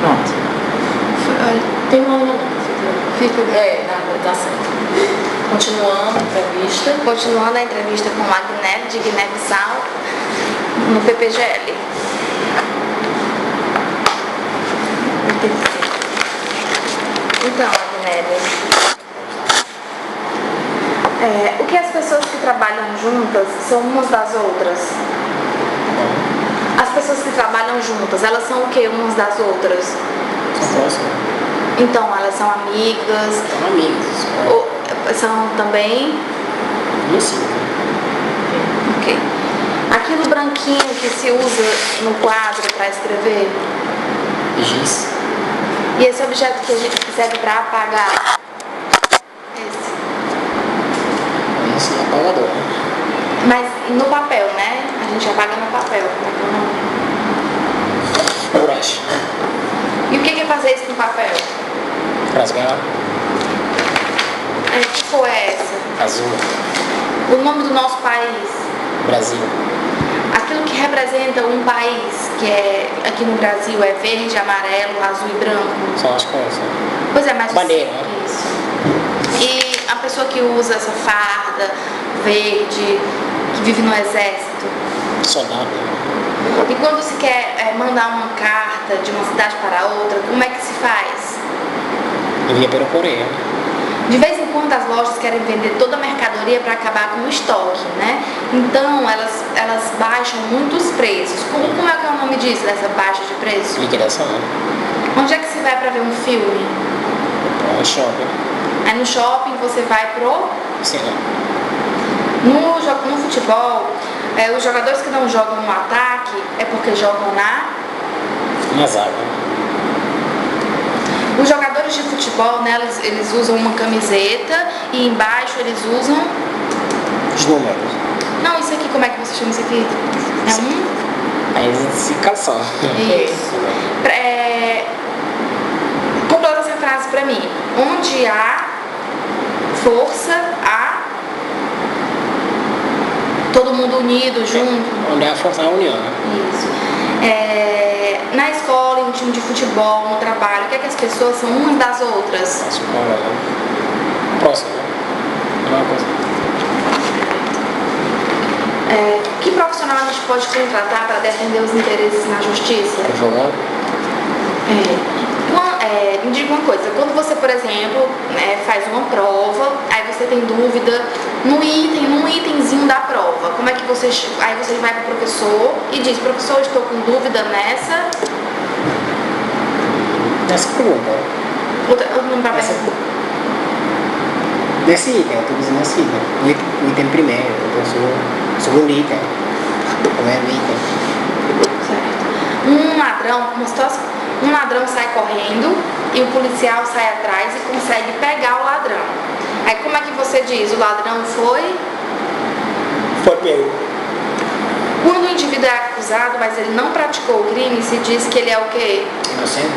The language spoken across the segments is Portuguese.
Pronto. Tem uma olhada. Fica. Tá certo. Continuando a entrevista. Continuando a entrevista com a Agnelli, de Guiné-Bissau, no PPGL. Então, Agnelli, o que as pessoas que trabalham juntas são umas das outras? As pessoas que trabalham juntas, elas são o que umas das outras? São próximas. Então, elas são amigas? São amigas. Ou são também? Isso. Ok. Aquilo branquinho que se usa no quadro para escrever? Giz. E esse objeto que a gente serve para apagar? Esse é apagador. Mas no papel, né? A gente apaga no papel. Borracha. E o que é fazer isso no papel? Rasgar. Que cor é essa? Azul. O nome do nosso país? Brasil. Aquilo que representa um país, que é aqui no Brasil, é verde, amarelo, azul e branco. São as cores. Pois é, mas Bandeira, né? isso. E a pessoa que usa essa farda verde, que vive no exército. Soldado. E quando se quer mandar uma carta de uma cidade para outra, como é que se faz? Envia pelo correio. De vez em quando as lojas querem vender toda a mercadoria para acabar com o estoque, né? Então elas baixam muito os preços. Como é que é o nome disso, dessa baixa de preço? Liquidação. Onde é que se vai para ver um filme? No shopping. Aí no shopping você vai pro... Sim. No futebol, os jogadores que não jogam no ataque é porque jogam Na zaga. Os jogadores de futebol, né, eles usam uma camiseta e embaixo eles usam... Os números. Não, isso aqui, como é que você chama isso aqui? É um... Aí se calçar. Isso. Completa essa frase pra mim. Onde há força, há todo mundo unido, junto. Onde é a força da união, né? Isso. Na escola, em um time de futebol, no trabalho, o que é que as pessoas são umas das outras? A escola, né? Próximo, né? Não é uma coisa. Que profissional a gente pode contratar para defender os interesses na justiça? Advogado. Me diga uma coisa, quando você, por exemplo, faz uma prova, aí você tem dúvida num itemzinho da prova, como é que você... Aí você vai para o professor e diz, professor, estou com dúvida nessa pergunta. Nesse item, eu estou dizendo nesse item. O item primeiro, o segundo item. O primeiro item. Certo. Um ladrão sai correndo e o policial sai atrás e consegue pegar o ladrão. Aí como é que você diz? O ladrão foi? Foi pego. Quando o indivíduo é acusado, mas ele não praticou o crime, se diz que ele é o quê? Inocente?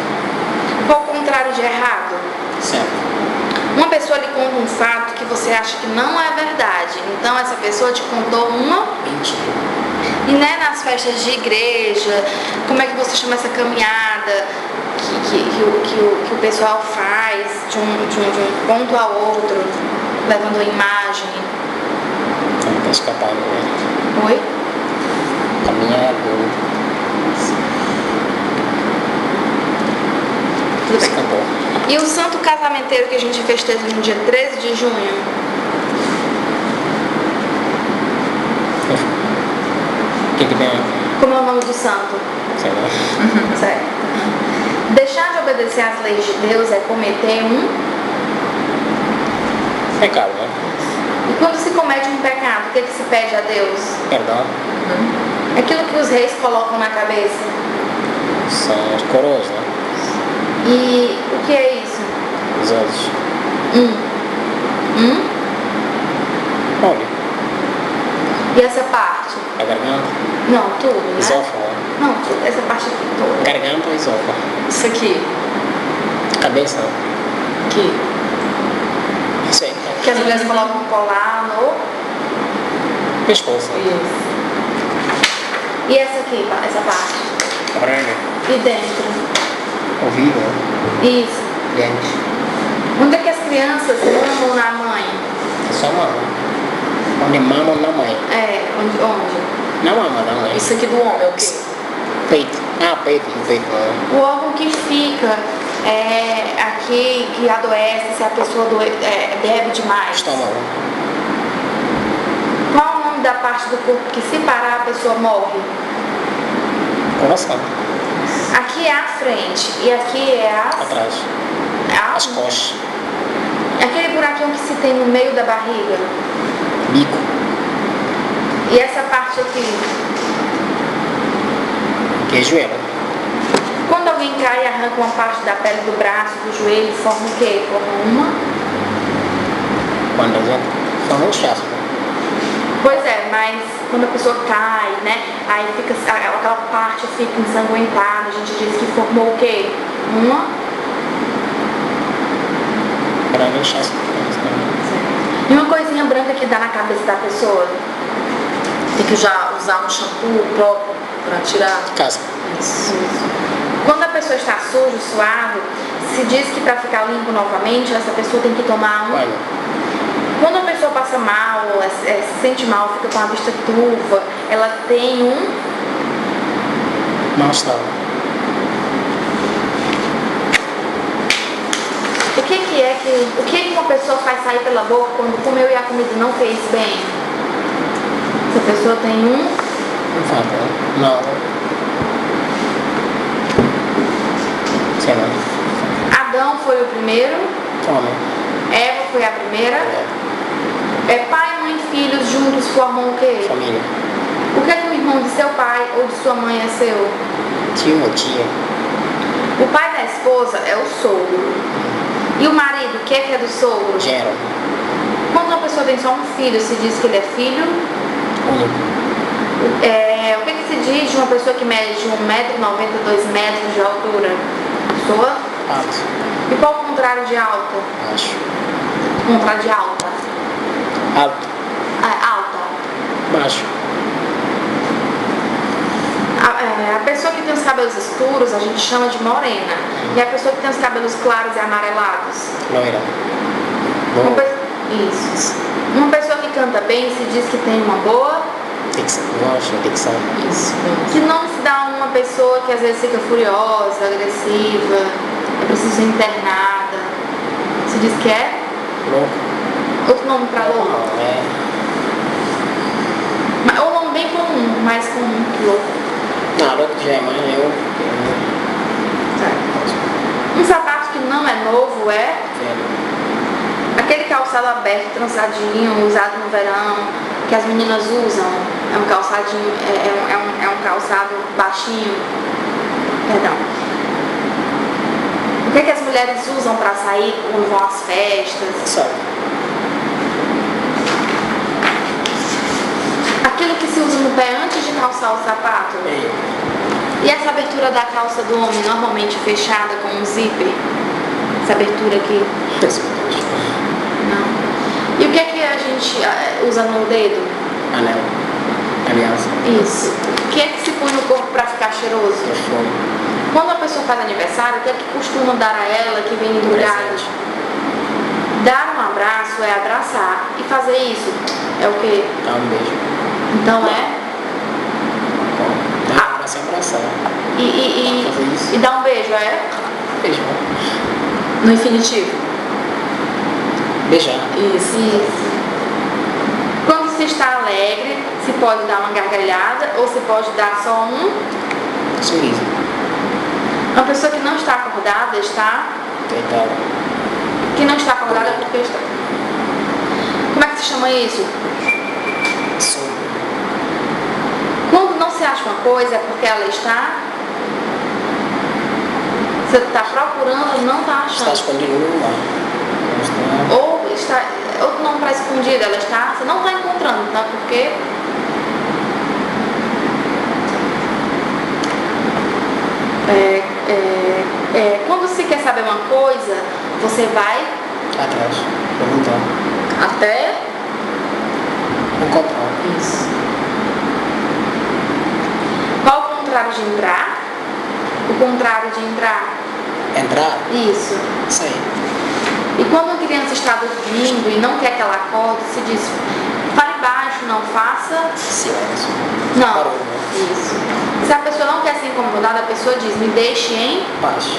Qual o contrário de errado? Certo. Uma pessoa lhe conta um fato que você acha que não é verdade. Então essa pessoa te contou uma mentira. E nas festas de igreja, como é que você chama essa caminhada que o pessoal faz de um ponto ao outro, levando a imagem? Não tá escapando, né? Oi? Caminhada. Tudo bem. Escapou. E o santo casamenteiro que a gente festeja no dia 13 de junho? O que tem? Como é o nome do santo? Sei lá. Certo. Deixar de obedecer às leis de Deus é cometer um Pecado, né? E quando se comete um pecado, o que se pede a Deus? Perdão. Aquilo que os reis colocam na cabeça. São as coroas, né? E o que é isso? Os olhos. Olha. E essa parte? A garganta. Não, tudo, né? Esófago. Não, tudo, essa parte aqui toda. Garganta ou esófago? Isso aqui. Cabeça. Aqui. Isso aí. Que as mulheres colocam colar no Pescoço. Isso. E essa aqui, essa parte? A orelha. E dentro? O Ouvido, né? Isso. Dente. Onde é que as crianças mamam na mãe? É só mama. Onde mamam na mãe. É, onde? Na mama da mãe. Isso aqui do homem é o quê? Peito. Ah, peito. No peito. O órgão que fica aqui, que adoece, se a pessoa bebe demais. Estômago. Qual o nome da parte do corpo que se parar a pessoa morre? Coração. Aqui é a frente e aqui é Atrás. As costas. aquele buraquinho que se tem no meio da barriga. Bico. E essa parte aqui. Que é joelho. Quando alguém cai e arranca uma parte da pele do braço, do joelho, forma o quê? Forma uma? Quando a gente forma um chaço. Pois é, mas quando a pessoa cai, né? Aí fica, aquela parte fica ensanguentada, a gente diz que formou o quê? Uma? Grande chaço. E uma coisinha branca que dá na cabeça da pessoa. Tem que já usar um shampoo próprio para tirar. Casca. Isso. Quando a pessoa está suja, suave, se diz que para ficar limpo novamente, essa pessoa tem que tomar um. Olha. Quando a pessoa passa mal, se sente mal, fica com a vista turva, ela tem um. Mal-estar. O que uma pessoa faz sair pela boca quando comeu e a comida não fez bem? Essa pessoa tem um. Não falta, né? Não. Sei lá. Adão foi o primeiro, Toma. Eva foi a primeira. É. Pai, mãe e filhos juntos formam o quê? Família. O que é que o irmão de seu pai ou de sua mãe é seu? Tio ou tia. O pai da esposa é o sogro. E o marido, o que é do sogro? Gera. Quando uma pessoa tem só um filho, se diz que ele é filho. Único. O que se diz de uma pessoa que mede 1,90m, 2 metros de altura? Pessoa? Alto. E qual o contrário de alta? Baixo. O contrário de alta? Alto. Alta. Baixo. A pessoa que tem os cabelos escuros, a gente chama de morena. E a pessoa que tem os cabelos claros e amarelados? Loira. Isso. Uma pessoa que canta bem se diz que tem uma boa. Voz, dicção. Isso. Que não se dá uma pessoa que às vezes fica furiosa, agressiva, é preciso ser internada. Se diz que é? Louco. Outro nome para louco? Não, é. Mas é um nome bem comum, mais comum que louco. Não, louco já é mais eu. Um sapato que não é novo é Velho. aquele calçado aberto, trançadinho, usado no verão, que as meninas usam. É um calçadinho, é um calçado baixinho. Perdão. O que as mulheres usam para sair quando vão às festas? Sabe? Aquilo que se usa no pé antes de calçar o sapato. É. E essa abertura da calça do homem, normalmente fechada com um zíper? Essa abertura aqui? Não. E o que é que a gente usa no dedo? Anel. Aliança. Isso. O que é que se põe no corpo para ficar cheiroso? Perfume. Quando a pessoa faz aniversário, o que é que costuma dar a ela que vem embrulhada? Presente. Dar um abraço é abraçar. E fazer isso é o quê? Dá um beijo. Então é? Bom, dá um abraço e abraçar. Fazer isso. E dar um beijo é? Beijo. No infinitivo. Beijar. Isso. Isso. Quando se está alegre, se pode dar uma gargalhada ou se pode dar só um. Sorriso. Uma pessoa que não está acordada está. Deitada. Que não está acordada porque está. Como é que se chama isso? Sono. Quando não se acha uma coisa é porque ela está. Você está procurando e não está Está achando. escondido no lugar. Ou está. Outro nome para escondida, ela está. Você não está encontrando, tá? Porque. Quando se quer saber uma coisa, você vai Atrás. Perguntar. Até. Encontrar. Isso. qual o contrário de entrar? O contrário de entrar. Entrar, Isso. isso aí. E quando uma criança está dormindo e não quer que ela acorde, se diz, fale baixo, não faça. Silêncio. Não. Barulho, né? Isso. Se a pessoa não quer ser incomodada, a pessoa diz, me deixe em. Paz.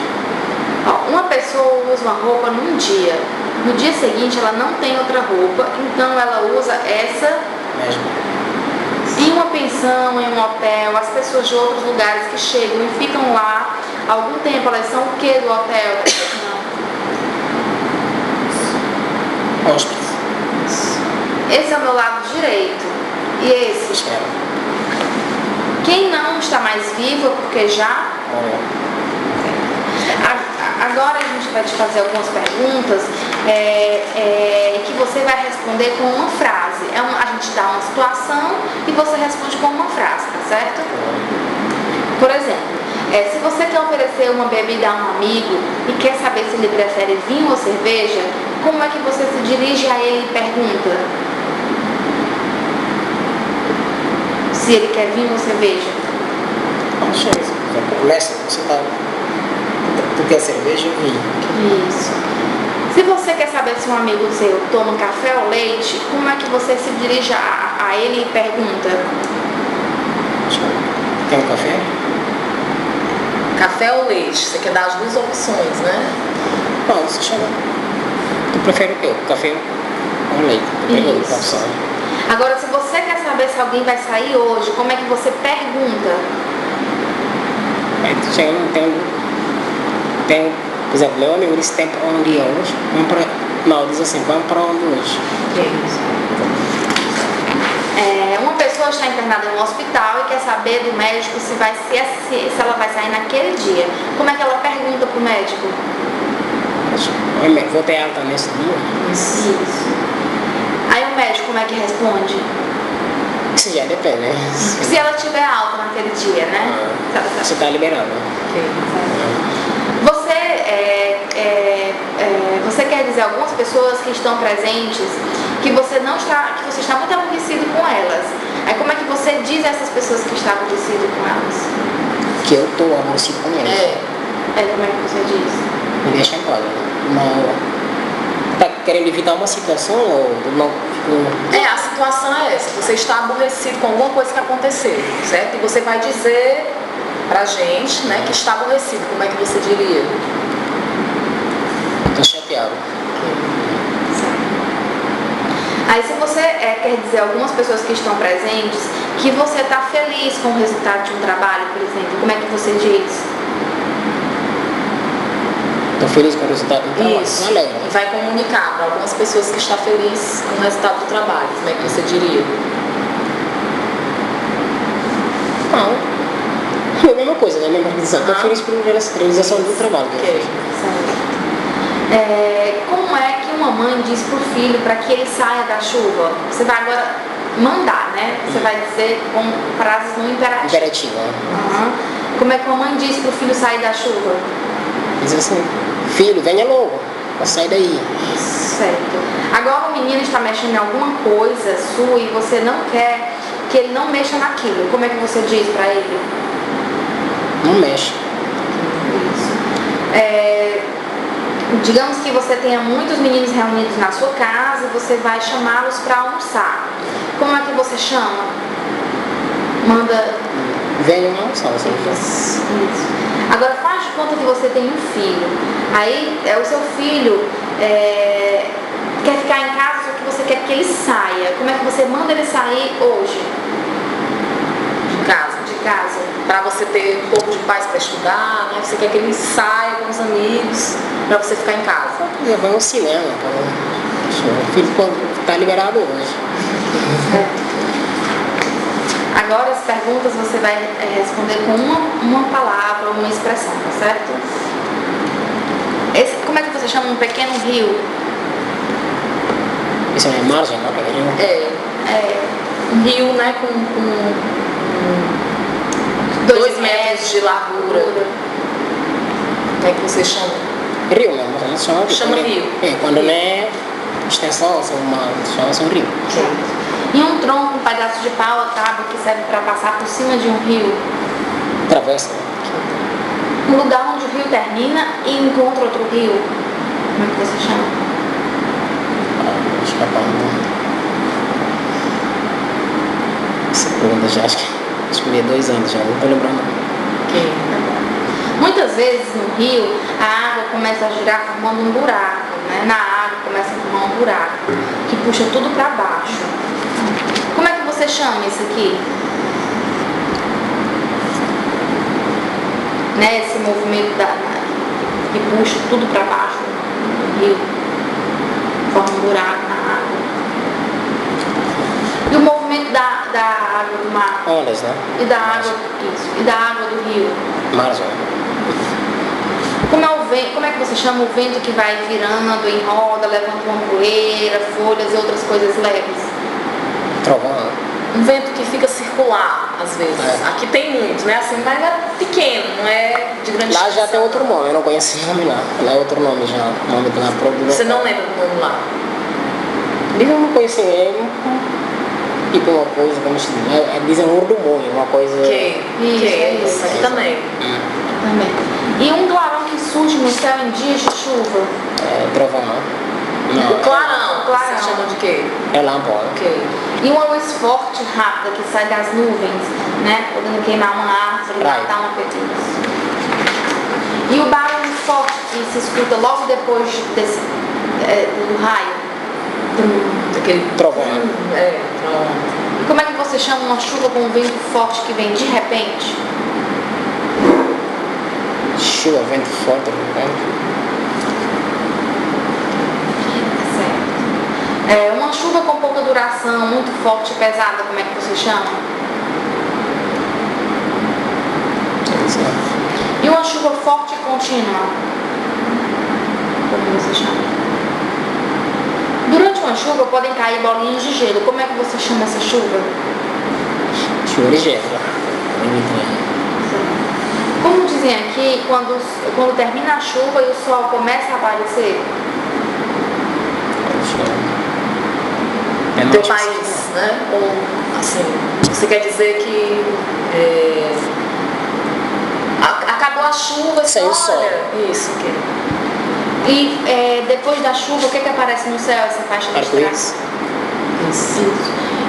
Ó, uma pessoa usa uma roupa num dia. No dia seguinte ela não tem outra roupa, então ela usa essa. Mesmo. Em uma pensão, em um hotel, as pessoas de outros lugares que chegam e ficam lá algum tempo, elas são o que do hotel? Hóspedes. Esse é o meu lado direito. E esse? Esquerda. Quem não está mais vivo porque já? Olha. Agora a gente vai te fazer algumas perguntas que você vai responder com uma frase. A gente dá uma situação e você responde com uma frase, tá certo? Por exemplo, se você quer oferecer uma bebida a um amigo e quer saber se ele prefere vinho ou cerveja, como é que você se dirige a ele e pergunta? Se ele quer vinho ou cerveja? Não sei. Começa, você tá. Tu quer cerveja ou vinho? Isso. Se você quer saber se um amigo seu toma café ou leite, como é que você se dirige a ele e pergunta? Quer um café? Café ou leite? Você quer dar as duas opções, né? Não, você chama. Tu prefere o quê? Café ou leite? Tu pegou Isso. a opção. Agora, se você quer saber se alguém vai sair hoje, como é que você pergunta? Aí tu chega, não tem, por exemplo, meu amigo disse tem para onde ir hoje. Vamos para. Não, diz assim, vamos para onde hoje? Uma pessoa está internada em um hospital e quer saber do médico se ela vai sair naquele dia. Como é que ela pergunta para o médico? Vou ter alta nesse dia? Isso. Aí o médico como é que responde? Isso já depende, né? Se ela tiver alta naquele dia, né? Você está liberado. Você quer dizer a algumas pessoas que estão presentes que você está muito aborrecido com elas. Aí como é que você diz a essas pessoas que estão aborrecido com elas? Que eu estou aborrecido com elas. Como é que você diz? Me deixa em casa. Tá querendo evitar uma situação ou não? A situação é essa. Você está aborrecido com alguma coisa que aconteceu, certo? E você vai dizer pra gente, né, que está aborrecido. Como é que você diria? Estou chateado. Aí se você quer dizer a algumas pessoas que estão presentes que você está feliz com o resultado de um trabalho, por exemplo, como é que você diz? Estou feliz com o resultado do trabalho. Isso. Alegre. E vai comunicar para algumas pessoas que está feliz com o resultado do trabalho. Como é que você diria? Não. É a mesma coisa, né? A mesma realização. Estou feliz por realização do trabalho. Ok. Como é que uma mãe diz pro filho para que ele saia da chuva? Você vai agora mandar, né? Você vai dizer com frases no imperativo. Imperativo, né? Como é que uma mãe diz pro filho sair da chuva? Diz assim, filho, venha logo, sai daí. Certo. Agora o menino está mexendo em alguma coisa sua e você não quer que ele não mexa naquilo. Como é que você diz para ele? Não mexe. Isso. Digamos que você tenha muitos meninos reunidos na sua casa e você vai chamá-los para almoçar. Como é que você chama? Manda... Venham almoçar, você Isso. Agora faz de conta que você tem um filho. Aí o seu filho quer ficar em casa, só que você quer que ele saia. Como é que você manda ele sair hoje? De casa. Para você ter um pouco de paz para estudar, né? Você quer que ele saia com os amigos para você ficar em casa. Vai ao cinema. O filho está liberado hoje. Agora as perguntas você vai responder com uma palavra, uma expressão, tá certo? Como é que você chama um pequeno rio? Isso é margem, não? Um rio, né, com 2 metros de largura. Como é que você chama? Rio mesmo, a gente chama rio. Chama rio. Quando não é extensão, chama-se um rio. E um tronco, um pedaço de pau, a tábua que serve para passar por cima de um rio? Travessa. Um lugar onde o rio termina e encontra outro rio, como é que você chama? Acho que é essa pergunta já acho que me 2 anos já, não tô lembrando. Ok, tá bom. Muitas vezes no rio a água começa a girar formando um buraco, né? Na água começa a formar um buraco que puxa tudo para baixo. Como é que você chama isso aqui? Né? Esse movimento que puxa tudo para baixo no rio, forma um buraco na água. E o movimento da água do mar? Ondas, né? E da água, isso, e da água do rio? Marzão. Como é o vento, como é que você chama o vento que vai virando em roda, levanta uma poeira, folhas e outras coisas leves? Trovão. Um vento que fica circular, às vezes. Aqui tem muito, né? Assim, mas é pequeno, não é de grande Lá já extensão. tem outro nome, eu não conheço esse nome lá. Lá é outro nome já, o nome da própria. Você não lembra do nome lá? Eu não conheci ele. Tipo uma coisa, como se diz, dizem urdumunho, uma coisa. Que isso. Aqui também. Também. E um clarão que surge no céu em dias de chuva? É trovão, não? Não. O clarão. Clarão. Você chama de quê? É lampo, Ok. E uma luz forte, rápida, que sai das nuvens, né? Podendo queimar uma árvore, Raio. matar uma pessoa. E o barulho forte que se escuta logo depois do raio. Aquele Trovão, né? Trovão. E como é que você chama uma chuva com um vento forte que vem de repente? Chuva, vento forte, né? Certo. Uma chuva com pouca duração, muito forte e pesada, como é que você chama? E uma chuva forte e contínua, como você chama? Durante uma chuva podem cair bolinhas de gelo. Como é que você chama essa chuva? Chuva de gelo. Como dizem aqui, quando termina a chuva e o sol começa a aparecer? É Teu noite, país, né? Ou, assim, você quer dizer que acabou a chuva, Saiu o sol. olha, isso aqui. E depois da chuva, o que aparece no céu, essa faixa de estrada? Arco-íris. Isso.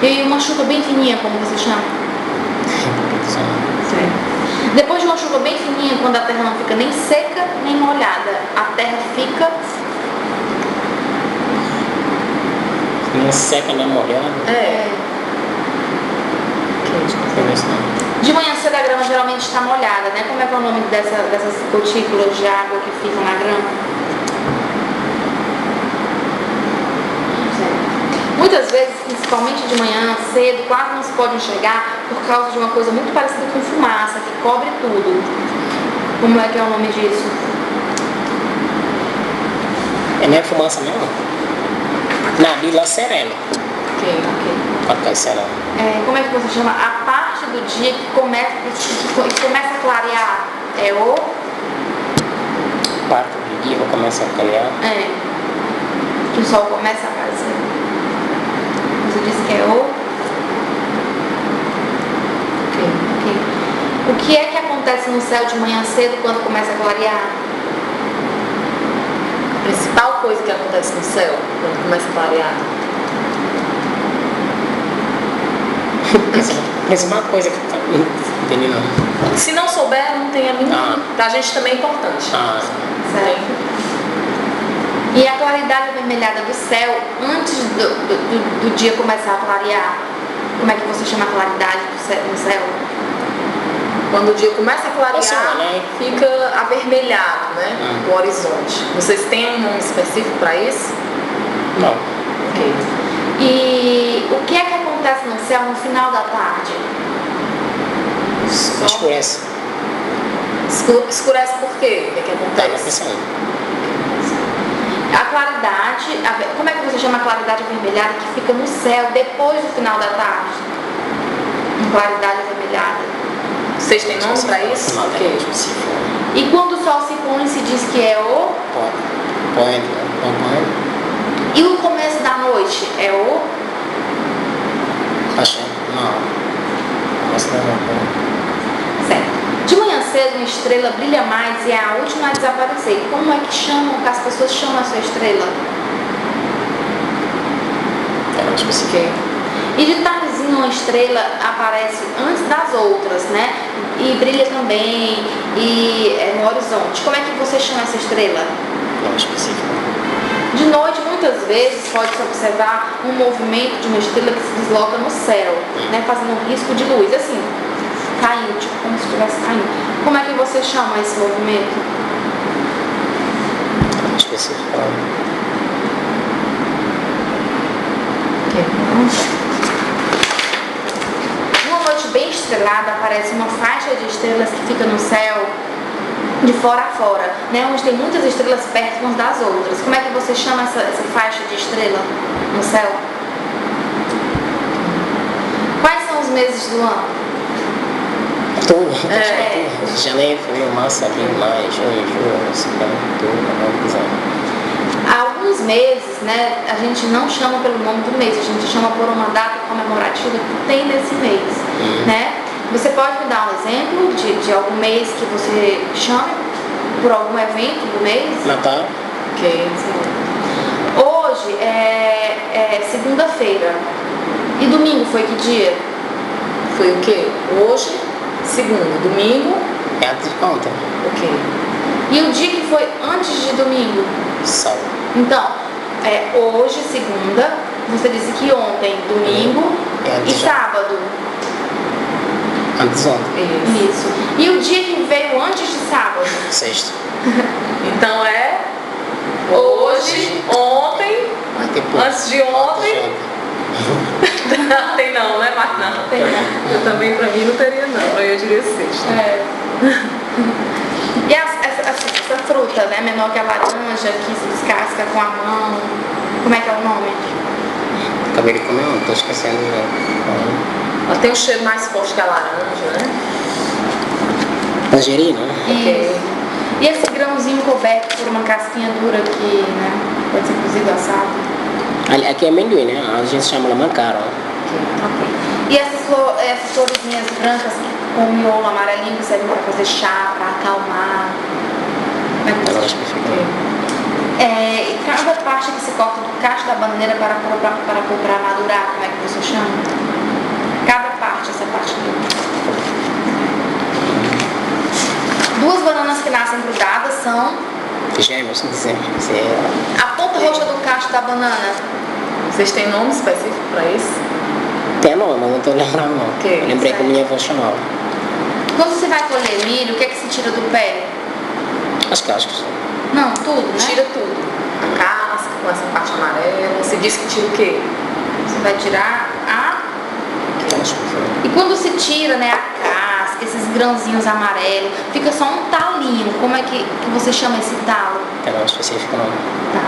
E uma chuva bem fininha, como você chama? Depois de uma chuva bem fininha, quando a terra não fica nem seca nem molhada, a terra fica Nem seca, nem molhada. de manhã cedo a grama geralmente está molhada, né? Como é que é o nome dessas gotículas de água que ficam na grama? Muitas vezes, principalmente de manhã cedo, quase não se pode enxergar por causa de uma coisa muito parecida com fumaça, que cobre tudo. Como é que é o nome disso? É nem fumaça mesmo? Na bila sereno. Ok. Para cair sereno. Como é que você chama? A parte do dia que começa a clarear é o... Parte do dia começa a clarear. Que o sol começa a aparecer. Você disse que é o... Ok. O que é que acontece no céu de manhã cedo quando começa a clarear? A principal coisa que acontece no céu, quando começa a clarear. Mas uma coisa que tá entendendo. Se não souber, não tem a mínima. Pra gente também é importante. Certo. E a claridade avermelhada do céu antes do dia começar a clarear? Como é que você chama a claridade no céu? Quando o dia começa a clarear, né? fica avermelhado, né? O horizonte. Vocês têm um nome específico para isso? Não. Ok. E o que é que acontece no céu no final da tarde? Escurece. Escurece por quê? O que é que Tá, acontece? pensando. A claridade, como é que você chama a claridade avermelhada que fica no céu depois do final da tarde? Claridade avermelhada. Vocês têm nome para isso? Ok. E quando o sol se põe, se diz que é o... Põe. E o começo da noite é o... Acho. Não. Começa da noite. Certo. De manhã cedo, uma estrela brilha mais e é a última a desaparecer. Como é que as pessoas chamam essa estrela? É específico. E de tardezinha uma estrela aparece antes das outras, né? E brilha também e no horizonte. Como é que você chama essa estrela? Não específico. De noite, muitas vezes, pode-se observar um movimento de uma estrela que se desloca no céu, né? Fazendo um risco de luz, assim, caindo, tipo como se estivesse caindo. Como é que você chama esse movimento? Não específico. Numa noite bem estrelada, aparece uma faixa de estrelas que fica no céu de fora a fora, né? Onde tem muitas estrelas perto umas das outras. Como é que você chama essa faixa de estrela no céu? Quais são os meses do ano? Tudo. Janeiro, fevereiro, março, abril, maio, junho, julho, setembro, outubro, novembro, dezembro. Há alguns meses, né, a gente não chama pelo nome do mês, a gente chama por uma data comemorativa que tem nesse mês, né? Você pode me dar um exemplo de algum mês que você chame por algum evento do mês? Natal. Ok. Hoje é segunda-feira. E domingo foi que dia? Foi o quê? Hoje, segunda, domingo. É antes de ontem. Ok. E o dia que foi antes de domingo? Sábado. Então, hoje, segunda, você disse que ontem, domingo e sábado. Antes de ontem. Isso. E o dia que veio antes de sábado? Sexta. Então é hoje, ontem, antes de ontem. Tem não, né, Marta? Tem não. Eu também, pra mim, não teria não. Eu diria sexta. E essa fruta, né, menor que a laranja, que se descasca com a mão, como é que é o nome? Acabei de comer um, tô esquecendo. Ela tem um cheiro mais forte que a laranja, né? Tangerina. Isso. E esse grãozinho coberto por uma casquinha dura que, né, pode ser cozido assado? Aqui é amendoim, né? A gente chama mancara. E essas florezinhas brancas com miolo amarelinho que servem para fazer chá, para acalmar. Como é que você chama? E cada parte que se corta do cacho da bananeira para madurar, como é que você chama? Cada parte, essa parte aqui. Duas bananas que nascem grudadas são... Gêmeos, dizer. A ponta roxa do cacho da banana. Vocês têm nome específico para isso? Tem nome, mas não tô lembrando não. Okay, eu lembrei que minha avó chamava. Quando você vai colher milho, o que é que se tira do pé? As cascas. Não, tudo, né? Tira tudo. A casca, com essa parte amarela. Você disse que tira o quê? Você vai tirar a... E quando se tira, né, a casca, esses grãozinhos amarelos, fica só um talinho. Como é que você chama esse talo? Tem nome específico não. Tá.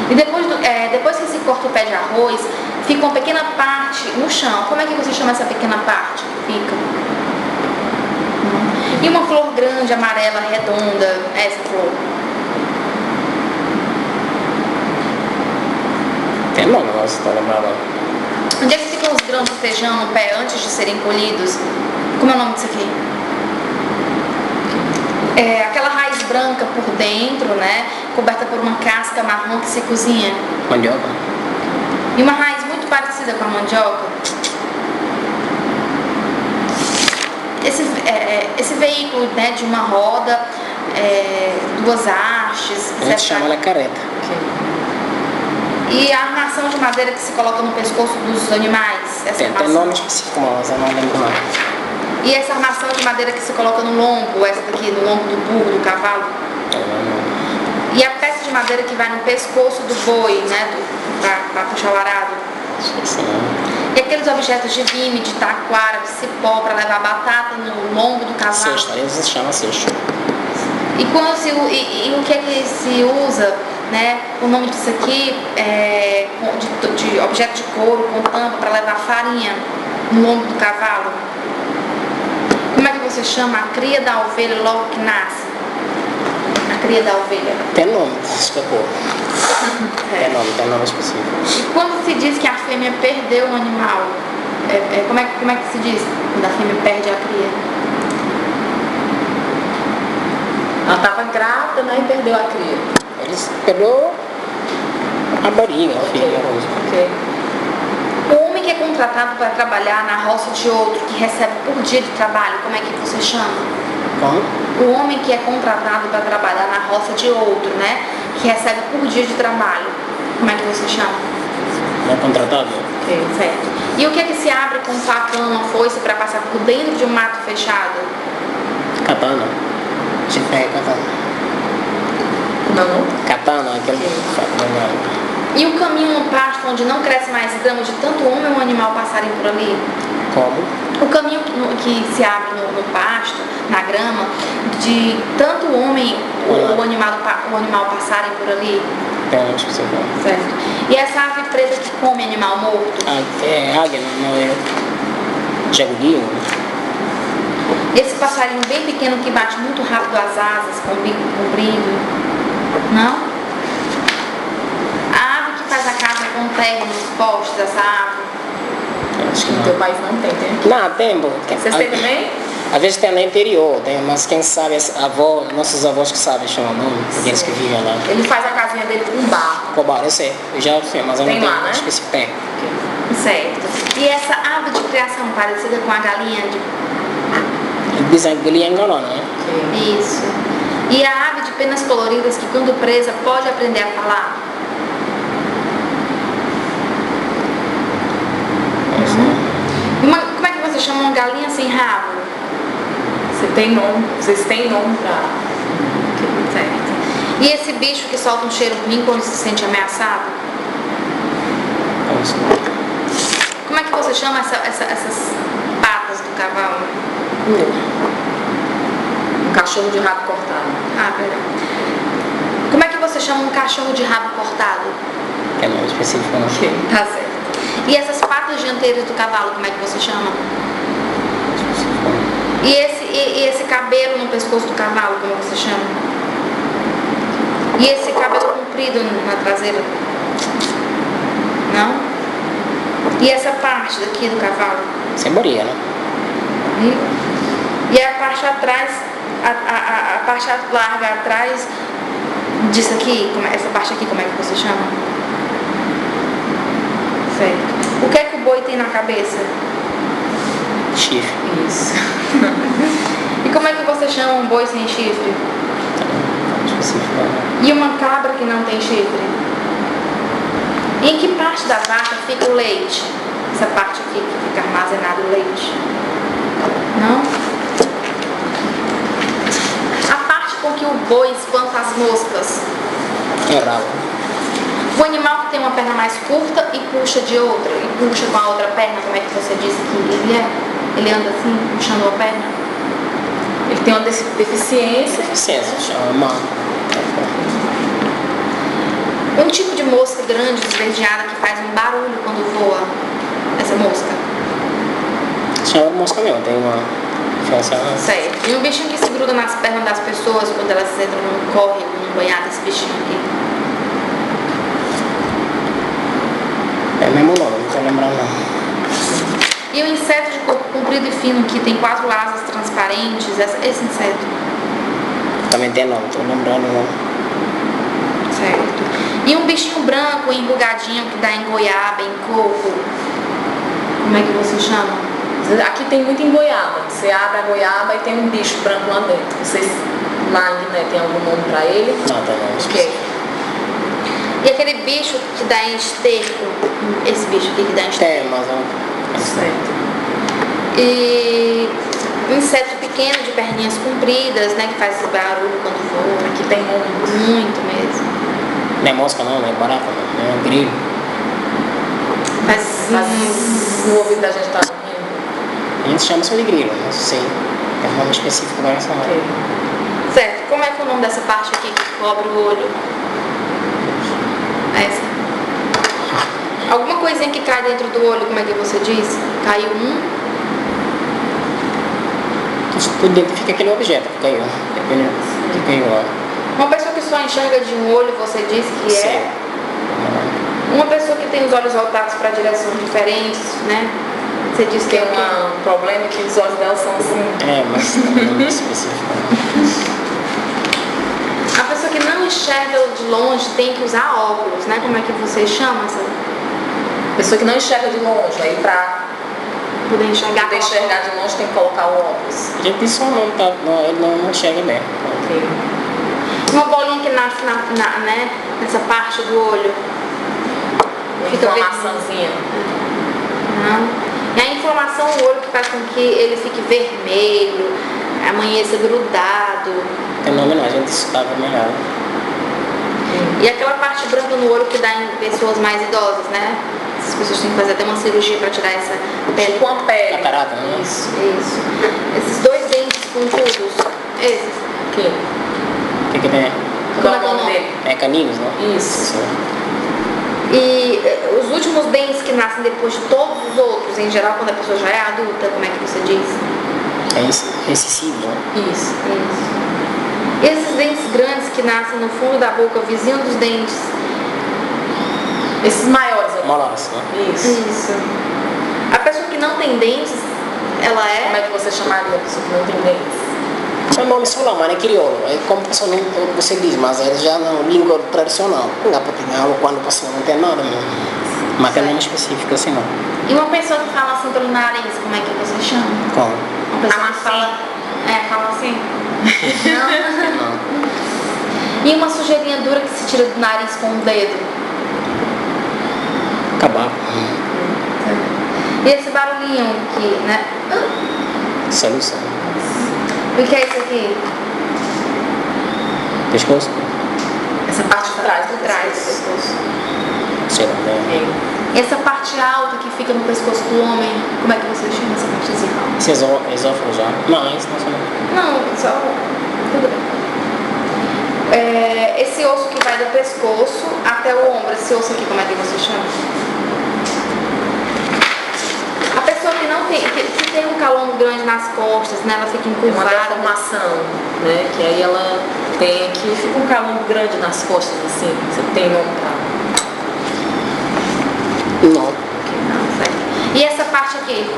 E depois que se corta o pé de arroz, fica uma pequena parte no chão. Como é que você chama essa pequena parte? Fica. E uma flor grande, amarela, redonda, essa flor? Tem nome, mas não tô lembrando. Onde é que ficam os grãos de feijão no pé antes de serem colhidos? Como é o nome disso aqui? Aquela raiz branca por dentro, né? Coberta por uma casca marrom que se cozinha. Mandioca. E uma raiz muito parecida com a mandioca. Esse veículo, né, de uma roda, duas hastes. A gente chama ela careta. E a armação de madeira que se coloca no pescoço dos animais. Tem nome específico, mas eu não lembro não. E essa armação de madeira que se coloca no lombo, essa daqui, no lombo do burro, do cavalo. E a peça de madeira que vai no pescoço do boi, né, para puxar o arado. E aqueles objetos de vime, de taquara, de cipó, para levar batata no lombo do cavalo. Cesto, aí se chama cesto. E o que é que se usa, né? O nome disso aqui é de objeto de couro com tampa para levar farinha no lombo do cavalo. Como é que você chama a cria da ovelha logo que nasce? A cria da ovelha. Tem nome, escapou. Tem nome específico. E quando se diz que a fêmea perdeu o animal, como é que se diz quando a fêmea perde a cria? Ela estava grávida, né, e perdeu a cria. Eles perdeu a barriga, a filha. Ok. O homem que é contratado para trabalhar na roça de outro, que recebe por dia de trabalho, como é que você chama? Como? O homem que é contratado para trabalhar na roça de outro, né? Que recebe por dia de trabalho, como é que você chama? Não é contratado? Ok, certo. E o que é que se abre com um facão, uma foice para passar por dentro de um mato fechado? Katana. Tipo, é katana. Não? Katana, aquele facão. E o caminho no pasto onde não cresce mais grama de tanto homem ou animal passarem por ali? Como? O caminho que se abre no pasto, na grama, de tanto o homem ou o animal passarem por ali? Tem tipo, você fala. Certo. E essa ave preta que come animal morto? É águia, não é jagulinho. Esse passarinho bem pequeno que bate muito rápido as asas, com o bico comprido? Não? A ave que faz a casa com terra nos postes, essa ave? Acho que No não. teu país não tem, tem? Não, tem, pô. Vocês têm também? Às vezes tem no interior, tem, mas quem sabe, nossos avós que sabem chamar o nome, aqueles que vivem lá. Ele faz a casinha dele com barro. Cobar, eu sei, eu já fui, mas eu não Tem tenho lá, né? específico. Tem. Certo. E essa ave de criação parecida com a galinha de... Eles dizem que ele é engolão, né? Isso. E a ave de penas coloridas que quando presa pode aprender a falar? Como é que você chama uma galinha sem rabo? Vocês têm nome pra... Certo. E esse bicho que solta um cheiro ruim quando se sente ameaçado? É isso. Como é que você chama essas patas do cavalo? Um cachorro de rabo cortado. Ah, perdão. Como é que você chama um cachorro de rabo cortado? É nome específico, não. Tá certo. E essas patas dianteiras do cavalo, como é que você chama? E esse cabelo no pescoço do cavalo, como você chama? E esse cabelo comprido na traseira? Não? E essa parte daqui do cavalo? Ceboria, né? E a parte atrás, a parte larga atrás disso aqui, essa parte aqui, como é que você chama? Certo. O que é que o boi tem na cabeça? Chifre. Isso. E como é que você chama um boi sem chifre? Específico, né? E uma cabra que não tem chifre? E em que parte da vaca fica o leite? Essa parte aqui que fica armazenado o leite? Não? A parte com que o boi espanta as moscas? É rabo. O animal que tem uma perna mais curta e puxa de outra, e puxa com a outra perna, como é que você disse que ele é? Ele anda assim, puxando a perna? Ele tem uma deficiência. Deficiência, chama. Um tipo de mosca grande, esverdeada, que faz um barulho quando voa. Essa mosca. Chama mosca mesmo, tem uma diferença. Certo. E um bichinho que se gruda nas pernas das pessoas quando elas entram num córrego, num banhado, esse bichinho aqui. É mesmo nome, não tô lembrando não. E o inseto de corpo comprido e fino que tem 4 asas transparentes, esse inseto. Também tem nome, tô lembrando não. Certo. E um bichinho branco, enrugadinho, que dá em goiaba, em coco. Como é que você chama? Aqui tem muito em goiaba. Você abre a goiaba e tem um bicho branco lá dentro. Vocês lá em Guiné tem algum nome pra ele? Não, tem nome. Ok. E aquele bicho que dá em esterco, esse bicho aqui que dá em esterco. Tem, mas não. Certo. E um inseto pequeno de perninhas compridas, né, que faz esse barulho quando voa. Aqui tem muito. Muito mesmo. Não é mosca não, não é barata não, é um grilo. Faz Mas no ouvido da gente tá dormindo. A gente chama só de grilo, não sei. É um nome específico para essa área. certo. Como é que é o nome dessa parte aqui que cobre o olho? Essa. Alguma coisinha que cai dentro do olho, como é que você diz? Caiu um. Tu identifica aquele objeto que caiu. Que caiu lá. Uma pessoa que só enxerga de um olho, você diz que Sim. é? Uma pessoa que tem os olhos voltados para direções diferentes, né? Você diz que Tem é o quê? um problema que os olhos dela são assim. É, mas não é nome específico. enxerga de longe tem que usar óculos, né? Como é que você chama essa? Pessoa que não enxerga de longe, aí pra Poder enxergar. poder enxergar de longe tem que colocar o óculos. A gente só não tá, não, ele não chega bem. Ok. Uma bolinha que nasce né, nessa parte do olho. Uma Fica inflamaçãozinha. Não. E a inflamação do olho que faz com que ele fique vermelho, amanheça grudado. Tem nome não, a gente está vermelhado. E aquela parte branca no olho que dá em pessoas mais idosas, né? As pessoas têm que fazer até uma cirurgia para tirar essa pele. Com a pele. Catarata, né? Isso. Isso. Esses dois dentes pontudos, esses. Aqui. O que tem? Como é Qual que é o o nome nome? dele? É caninos, não? Isso. E os últimos dentes que nascem depois de todos os outros, em geral, quando a pessoa já é adulta, como é que você diz? É incisivo, né? Isso. Isso. E esses dentes grandes que nascem no fundo da boca, vizinho dos dentes. Esses maiores. Molares, né? Isso. Isso. A pessoa que não tem dentes, ela Como é. é que você chamaria a pessoa que não tem dentes? É o nome solar, é crioulo. É como você, não, você diz, mas é já na língua tradicional. Não dá para ter aula quando você não tem nada mesmo. Mas tem nome específico assim não. E uma pessoa que fala assim pelo nariz, como é que você chama? Como? Uma pessoa Fala que fala. Fala assim. Não. Não. E uma sujeirinha dura que se tira do nariz com o dedo. Acabar. E esse barulhinho que, né? Solução. O que é isso aqui? Pescoço? Essa parte de trás. Por trás do pescoço. Sei lá, né? E essa parte alta que fica no pescoço do homem, como é que você chama essa partezinha alta? Esse esófago já? Não, isso não são. Não, só. Tudo bem. Esse osso que vai do pescoço até o ombro, esse osso aqui, como é que você chama? A pessoa que não tem, que tem um calombo grande nas costas, né? Ela fica Tem uma encurvada. deformação, né? Que aí ela tem aqui, fica um calombo grande nas costas, assim. Você tem nome pra... Não. Não, certo. E essa parte aqui?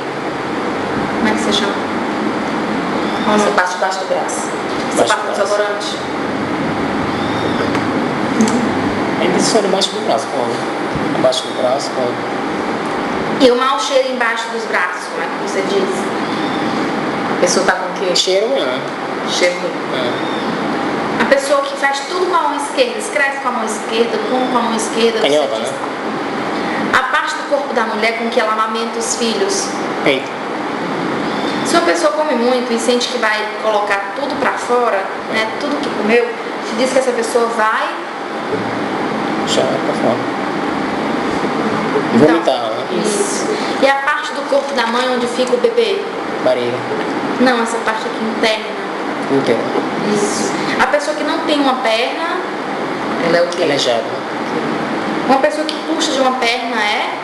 Como é que você chama? Essa parte de baixo do braço. Essa Baixo parte do do braço. desodorante? Ainda só debaixo do braço, como? Abaixo do braço, como? E o mau cheiro embaixo dos braços, como é que você diz? A pessoa tá com o quê? Cheiro mesmo. Cheiro. É. A pessoa que faz tudo com a mão esquerda, escreve com a mão esquerda, come com a mão esquerda. você Canhota, diz. né? A parte do corpo da mulher com que ela amamenta os filhos. Peito. Se uma pessoa come muito e sente que vai colocar tudo pra fora, né, tudo que comeu, se diz que essa pessoa vai... Já é pra fora. Então, Vomitar, né? Isso. E a parte do corpo da mãe onde fica o bebê? Barriga. Não, essa parte aqui interna. Inteiro. Isso. A pessoa que não tem uma perna, Ela é o quê? Calejado. uma pessoa que puxa de uma perna é...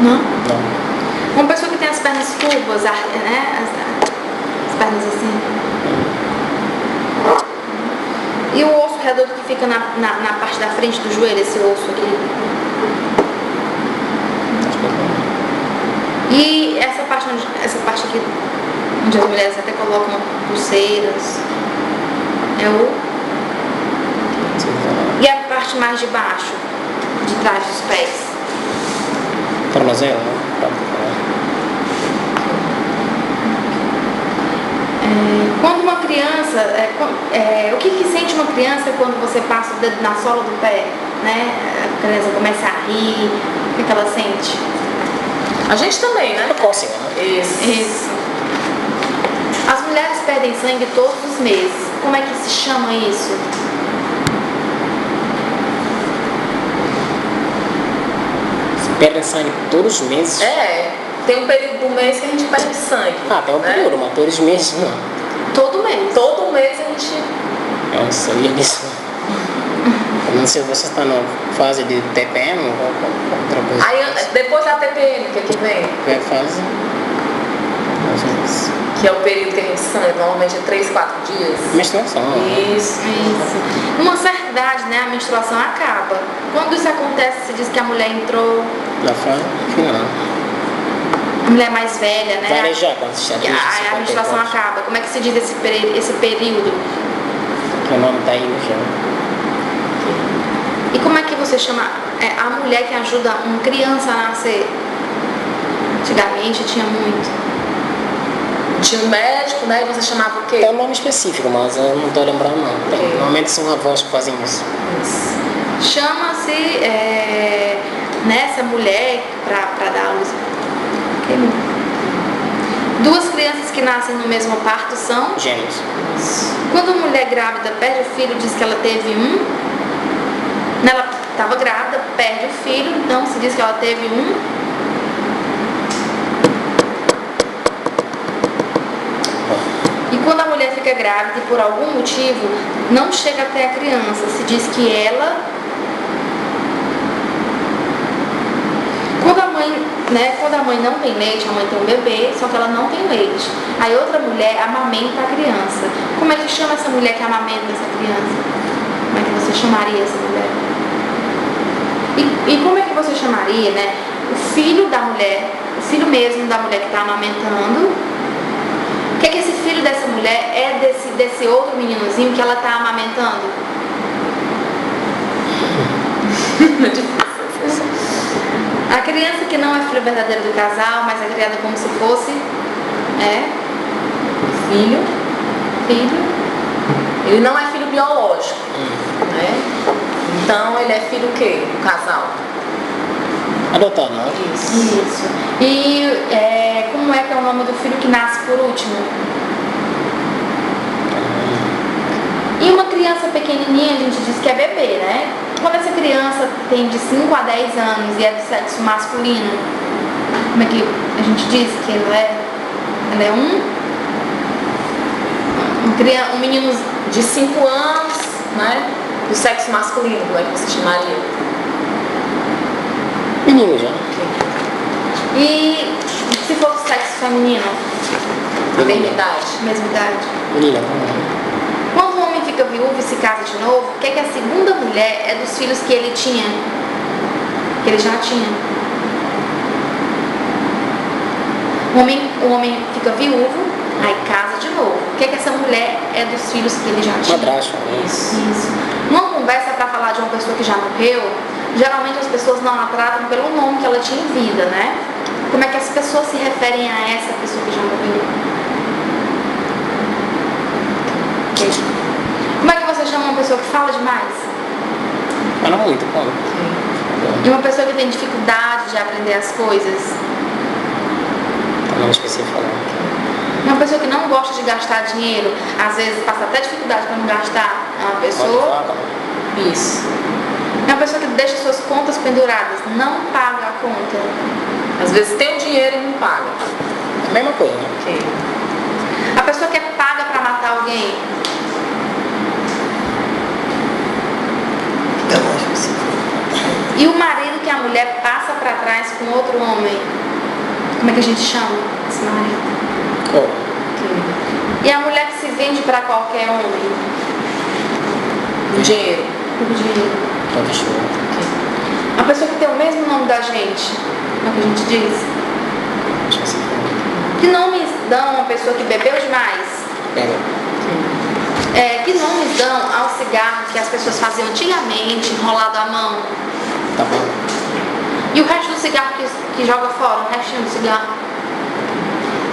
Não? Não. Uma pessoa que tem as pernas curvas, né? As pernas assim. E o osso redondo que fica na parte da frente do joelho, esse osso aqui. Acho que não. E essa parte aqui, onde as mulheres até colocam pulseiras, é o... E a parte mais de baixo, de trás dos pés. Tornozelo, né? Quando uma criança, o que sente uma criança quando você passa o dedo na sola do pé, né? A criança começa a rir, o que ela sente? A gente também, né? Cócega, né? Isso. As mulheres perdem sangue todos os meses. Como é que se chama isso? Perde sangue todos os meses. É, tem um período do mês que a gente perde sangue. Ah, tem um né? período, mas todos os meses não. Todo mês. Todo mês a gente... Eu não sabia disso. Eu não sei se você está na fase de TPM ou outra coisa. Aí, depois da TPM, que aqui vem, Qual é a fase? que é o período que a gente sangra, normalmente é 3, 4 dias. Menstruação. né? Isso. Isso. Numa certa idade, né, a menstruação acaba. Quando isso acontece, se diz que a mulher entrou... Na fase final. mulher mais velha, né? Varejar, quando se chama. A menstruação acaba. Como é que se diz esse período? Que o nome tá aí no chão. E como é que você chama a mulher que ajuda uma criança a nascer? Antigamente tinha muito. Tinha um médico, né? E você chamava o quê? Tem um nome específico, mas eu não tô lembrando não. Tem. Normalmente são avós que fazem isso. Chama-se nessa mulher para dar a luz. Duas crianças que nascem no mesmo parto são Gêmeos. Quando a mulher grávida perde o filho, diz que ela teve um. Ela estava grávida, perde o filho, então se diz que ela teve um. E quando a mulher fica grávida e por algum motivo não chega até a criança, se diz que ela. Quando a mãe não tem leite, a mãe tem um bebê, só que ela não tem leite. Aí outra mulher amamenta a criança. Como é que chama essa mulher que amamenta essa criança? Como é que você chamaria essa mulher? E como é que você chamaria, né? O filho da mulher, o filho mesmo da mulher que está amamentando. O que é que esse filho dessa mulher é desse outro meninozinho que ela está amamentando? A criança que não é filho verdadeiro do casal, mas é criada como se fosse filho. Ele não é filho biológico, né? Então ele é filho o quê? Do casal. Adotado, não? Isso. E como é que é o nome do filho que nasce por último? E uma criança pequenininha, a gente diz que é bebê, né? Quando essa criança tem de 5 a 10 anos e é do sexo masculino, como é que a gente diz que ela é? Ela é um menino de 5 anos, né? Do sexo masculino, como é que você chamaria? Menino já. E se for do sexo feminino? A mesma idade? Mesma idade. Menina. Quando o homem fica viúvo e se casa de novo, o que é que a segunda mulher é dos filhos que ele tinha? Que ele já tinha. O homem fica viúvo, aí casa de novo. O que é que essa mulher é dos filhos que ele já tinha? Madrasta. Isso. Numa conversa para falar de uma pessoa que já morreu, geralmente as pessoas não a tratam pelo nome que ela tinha em vida, né? Como é que as pessoas se referem a essa pessoa que já morreu? Como é que você chama uma pessoa que fala demais? Fala muito, Paulo. E uma pessoa que tem dificuldade de aprender as coisas? Não esqueci de falar. Uma pessoa que não gosta de gastar dinheiro, às vezes passa até dificuldade para não gastar. É uma pessoa. Isso. É uma pessoa que deixa suas contas penduradas, não paga a conta. Às vezes tem o dinheiro e não paga. A mesma coisa, né? Okay. A pessoa que é paga para matar alguém. E o marido que a mulher passa para trás com outro homem. Como é que a gente chama esse marido? Oh. E a mulher que se vende para qualquer homem. O dinheiro. O dinheiro. A pessoa que tem o mesmo nome da gente. Como é que a gente diz? Que nomes dão uma pessoa que bebeu demais? Que nomes dão ao cigarro que as pessoas faziam antigamente, enrolado à mão? Tá bom. E o resto do cigarro que joga fora, o restinho do cigarro?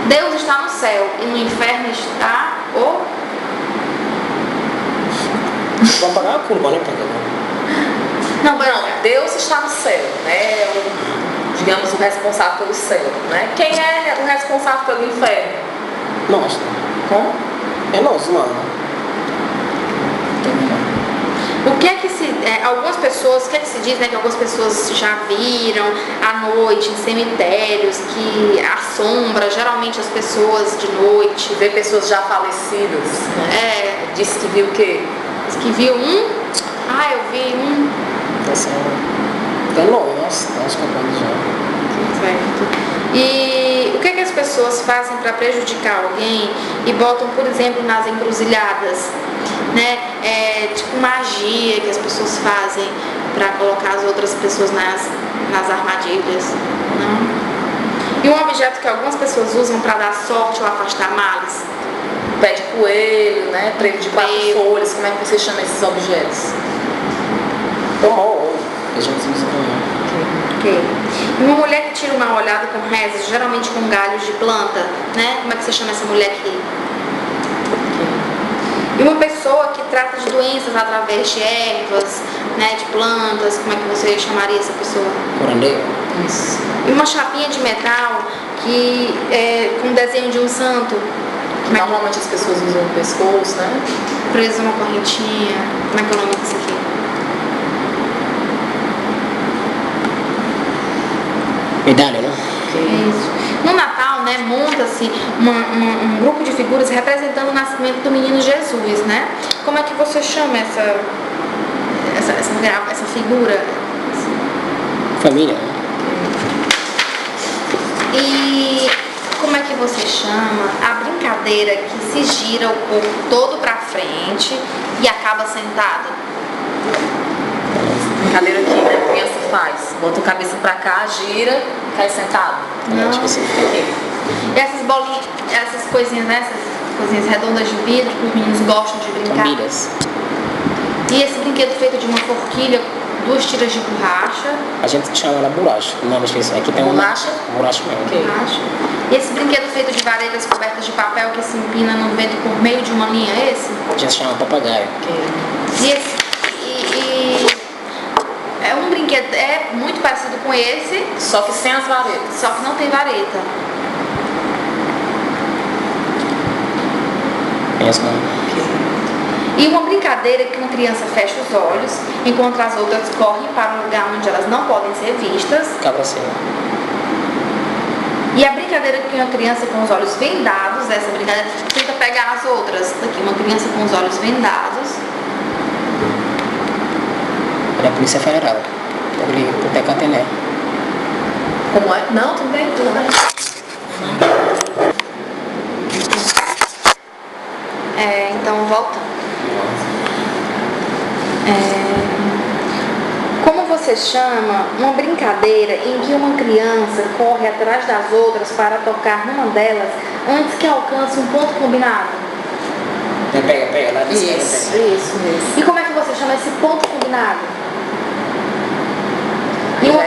Deus está no céu e no inferno está o... Vamos pagar a culpa, né? Não, Deus está no céu, né? É digamos, o responsável pelo céu, né? Quem é o responsável pelo inferno? Nós. Como? É nós, mano. O que é que algumas pessoas, o que é que se diz, né, que algumas pessoas já viram à noite em cemitérios, que assombra geralmente as pessoas de noite. Vê pessoas já falecidas, né? Disse que viu o quê? Diz que viu um. Ah, eu vi um. Tá novo, nós compramos já. Certo. E o que é que as pessoas fazem para prejudicar alguém e botam, por exemplo, nas encruzilhadas? Né? Tipo magia que as pessoas fazem para colocar as outras pessoas nas armadilhas. Não? E um objeto que algumas pessoas usam para dar sorte ou afastar males? Pé de coelho, né? Trevo de 4 folhas, como é que você chama esses objetos? Tomou. A gente usa tomou. Ok. E uma mulher que tira uma olhada com rezas, geralmente com galhos de planta, né? Como é que você chama essa mulher aqui? E uma pessoa que trata de doenças através de ervas, né, de plantas, como é que você chamaria essa pessoa? Curandeiro. Isso. E uma chapinha de metal que com desenho de um santo, Normalmente as pessoas usam no pescoço, né? preso numa correntinha. Como é que é o nome disso aqui? Medalha, né? Isso. No Natal, né, monta-se um grupo de figuras representando o nascimento do menino Jesus, né? Como é que você chama essa figura? Família. E como é que você chama a brincadeira que se gira o corpo todo pra frente e acaba sentado? Brincadeira que né, a criança faz. Bota a cabeça pra cá, gira, cai sentado. Não. Tipo assim. E essas bolinhas, essas coisinhas, né? Essas coisinhas redondas de vidro que os meninos gostam de brincar. Famílias. E esse brinquedo feito de uma forquilha, 2 tiras de borracha. A gente chama ela bolacha. O nome disso. Aqui tem Bolacha? Bolacha mesmo. Ok. Borracha. E esse brinquedo feito de varetas cobertas de papel que se empina no vento por meio de uma linha, é esse? A gente chama papagaio. E esse. É um brinquedo, é muito parecido com esse, Só que sem as varetas. só que não tem vareta. Pensa não. E uma brincadeira que uma criança fecha os olhos, enquanto as outras correm para um lugar onde elas não podem ser vistas. Cabra cega. E a brincadeira que uma criança com os olhos vendados, essa brincadeira, tenta pegar as outras. Daqui, uma criança com os olhos vendados. É a Polícia Federal. Por Tecatené. Como é? Não, tudo bem, tudo bem. Então, voltando. Como você chama uma brincadeira em que uma criança corre atrás das outras para tocar numa delas antes que alcance um ponto combinado? Pega lá de cima. Isso. pega. Isso. E como é que você chama esse ponto combinado? E uma,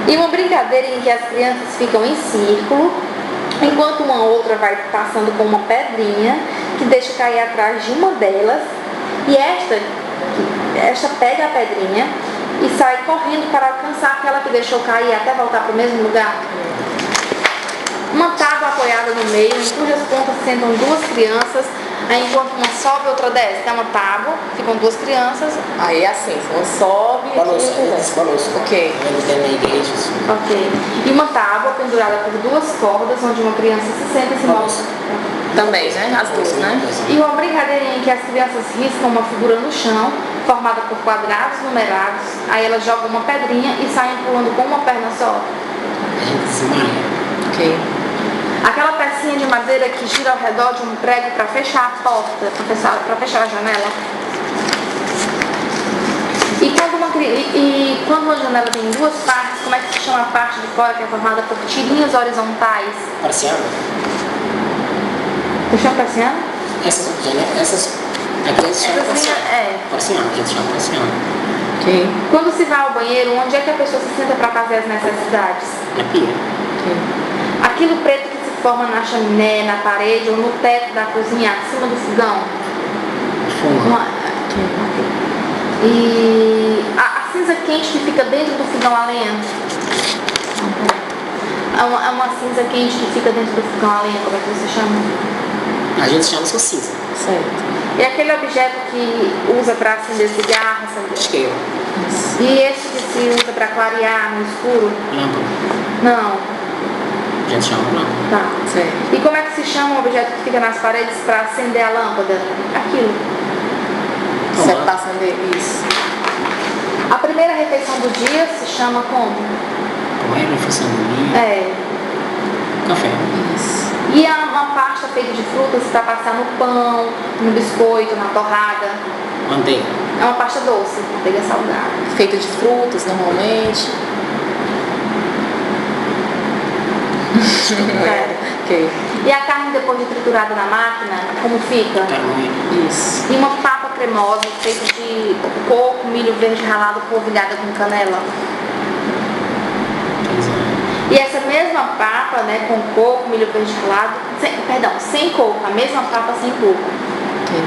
e uma brincadeira em que as crianças ficam em círculo, enquanto uma outra vai passando com uma pedrinha que deixa cair atrás de uma delas, e esta pega a pedrinha e sai correndo para alcançar aquela que deixou cair até voltar para o mesmo lugar. Uma tábua apoiada no meio, em cujas pontas sentam 2 crianças, aí enquanto uma sobe, outra desce. Tem uma tábua, ficam 2 crianças. Aí é assim, uma sobe e Balanço. outra desce. Balanço. Ok. Eles têm na igreja. Assim. Ok. E uma tábua pendurada por 2 cordas, onde uma criança se senta e se move. Também, né? As duas, né? E uma brincadeirinha em que as crianças riscam uma figura no chão, formada por quadrados numerados. Aí elas jogam uma pedrinha e saem pulando com uma perna só. A gente desmaia. Ok. Aquela pecinha de madeira que gira ao redor de um prego para fechar a porta, para fechar a janela. E quando uma janela tem 2 partes, como é que se chama a parte de fora que é formada por tirinhas horizontais? Parcial. Você chama persiana? Essas aqui eles chamam Essas parcial. linhas, Parcial, a gente chama parcial. Ok. Quando se vai ao banheiro, onde é que a pessoa se senta para fazer as necessidades? Na pia. Aquilo preto que se forma na chaminé, na parede ou no teto da cozinha, acima do fogão. Fuma. E a cinza quente que fica dentro do fogão a lenha. É uma cinza quente que fica dentro do fogão a lenha, como é que você chama? A gente chama isso cinza. Certo. E aquele objeto que usa para acender cigarro, sabe? Isqueiro. E esse que se usa para clarear no escuro? Lâmpada. Não. A gente chama lâmpada. Tá. Certo. E como é que se chama o objeto que fica nas paredes para acender a lâmpada? Aquilo. Certo, para acender isso. A primeira refeição do dia se chama como? Como é a refeição do dia? É. Café. Isso. E uma pasta feita de frutas para passar no pão, no biscoito, na torrada. Manteiga. É uma pasta doce, manteiga salgada. Feita de frutas, normalmente. Ok. E a carne depois de triturada na máquina, como fica? Isso. E uma papa cremosa feita de coco, milho verde ralado, polvilhada com canela. E essa mesma papa, né, com coco, milho verde ralado, sem coco, a mesma papa sem coco. Ok.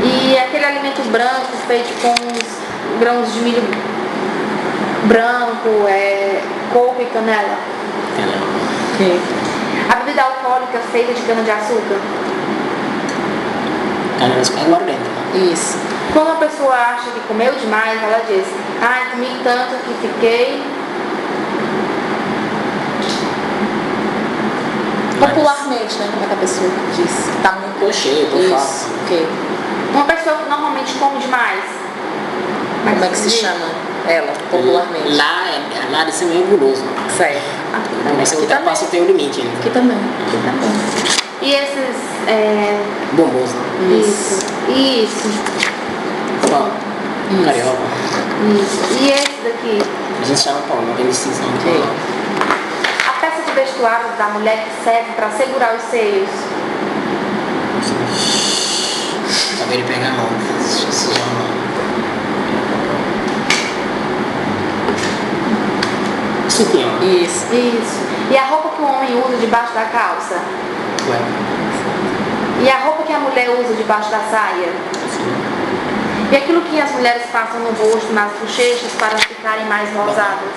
E aquele alimento branco feito com os grãos de milho branco, coco e canela. Ok. A bebida alcoólica feita de cana-de-açúcar. Cana-de-açúcar é agora dentro. Isso. Quando a pessoa acha que comeu demais, ela diz: ai, comi tanto que fiquei... Popularmente, né? Como é que a pessoa diz? Tá muito Tô cheio, tô Isso. farto. Ok. Uma pessoa que normalmente come demais. Como é que se chama ela, popularmente? Lá de cima é guloso. Certo. Você ultrapassa o teu limite. Né? Aqui também. Aqui também. E esses... Bomboso. Isso. Pão. Carioca. Isso. E esse daqui? A gente chama pão, não tem distinção. Ok. A peça de vestuário da mulher que serve para segurar os seios. Acabei de pegar a mão. Se chama... Sutiã. Isso. E a roupa que o homem usa debaixo da calça? Ué. E a roupa que a mulher usa debaixo da saia? E aquilo que as mulheres passam no rosto, nas bochechas, para ficarem mais rosadas?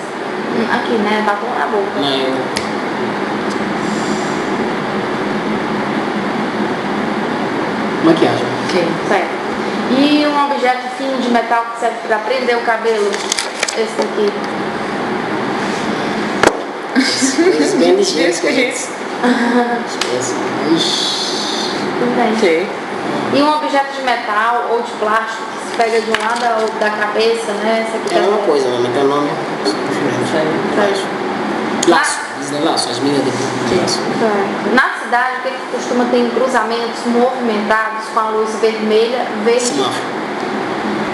Aqui, né? Batom na boca. Não, maquiagem. Ok. Certo. E um objeto fino de metal que serve para prender o cabelo? Esse daqui. Coisas bem ligeiras que a gente... Tudo bem. Ok. E um objeto de metal ou de plástico que se pega de um lado ou da cabeça, né? Essa aqui É uma coisa, mas tem um nome diferente. Laço. Diz laço, as minhas de laço. Certo. Na cidade, o que costuma ter em cruzamentos movimentados com a luz vermelha, verde? Semáforo.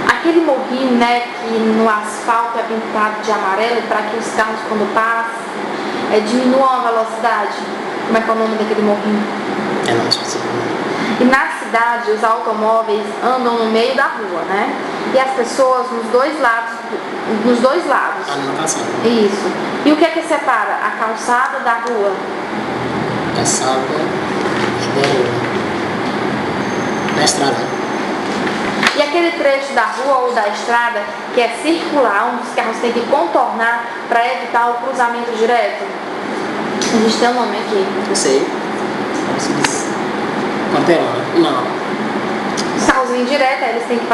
Aquele morrinho, né, que no asfalto é pintado de amarelo para que os carros, quando passam, diminuam a velocidade. Como é que é o nome daquele morrinho? É não específico. E na cidade, os automóveis andam no meio da rua, né? E as pessoas nos dois lados. Ah, não calçada. Isso. E o que é que separa a calçada da rua? Calçada e da rua. Da estrada. E aquele trecho da rua ou da estrada que é circular, onde os carros têm que contornar para evitar o cruzamento direto? A gente tem um nome aqui. Eu sei. Como se diz? Quarteirão, né? Não. Os carros vêm direto, aí eles têm que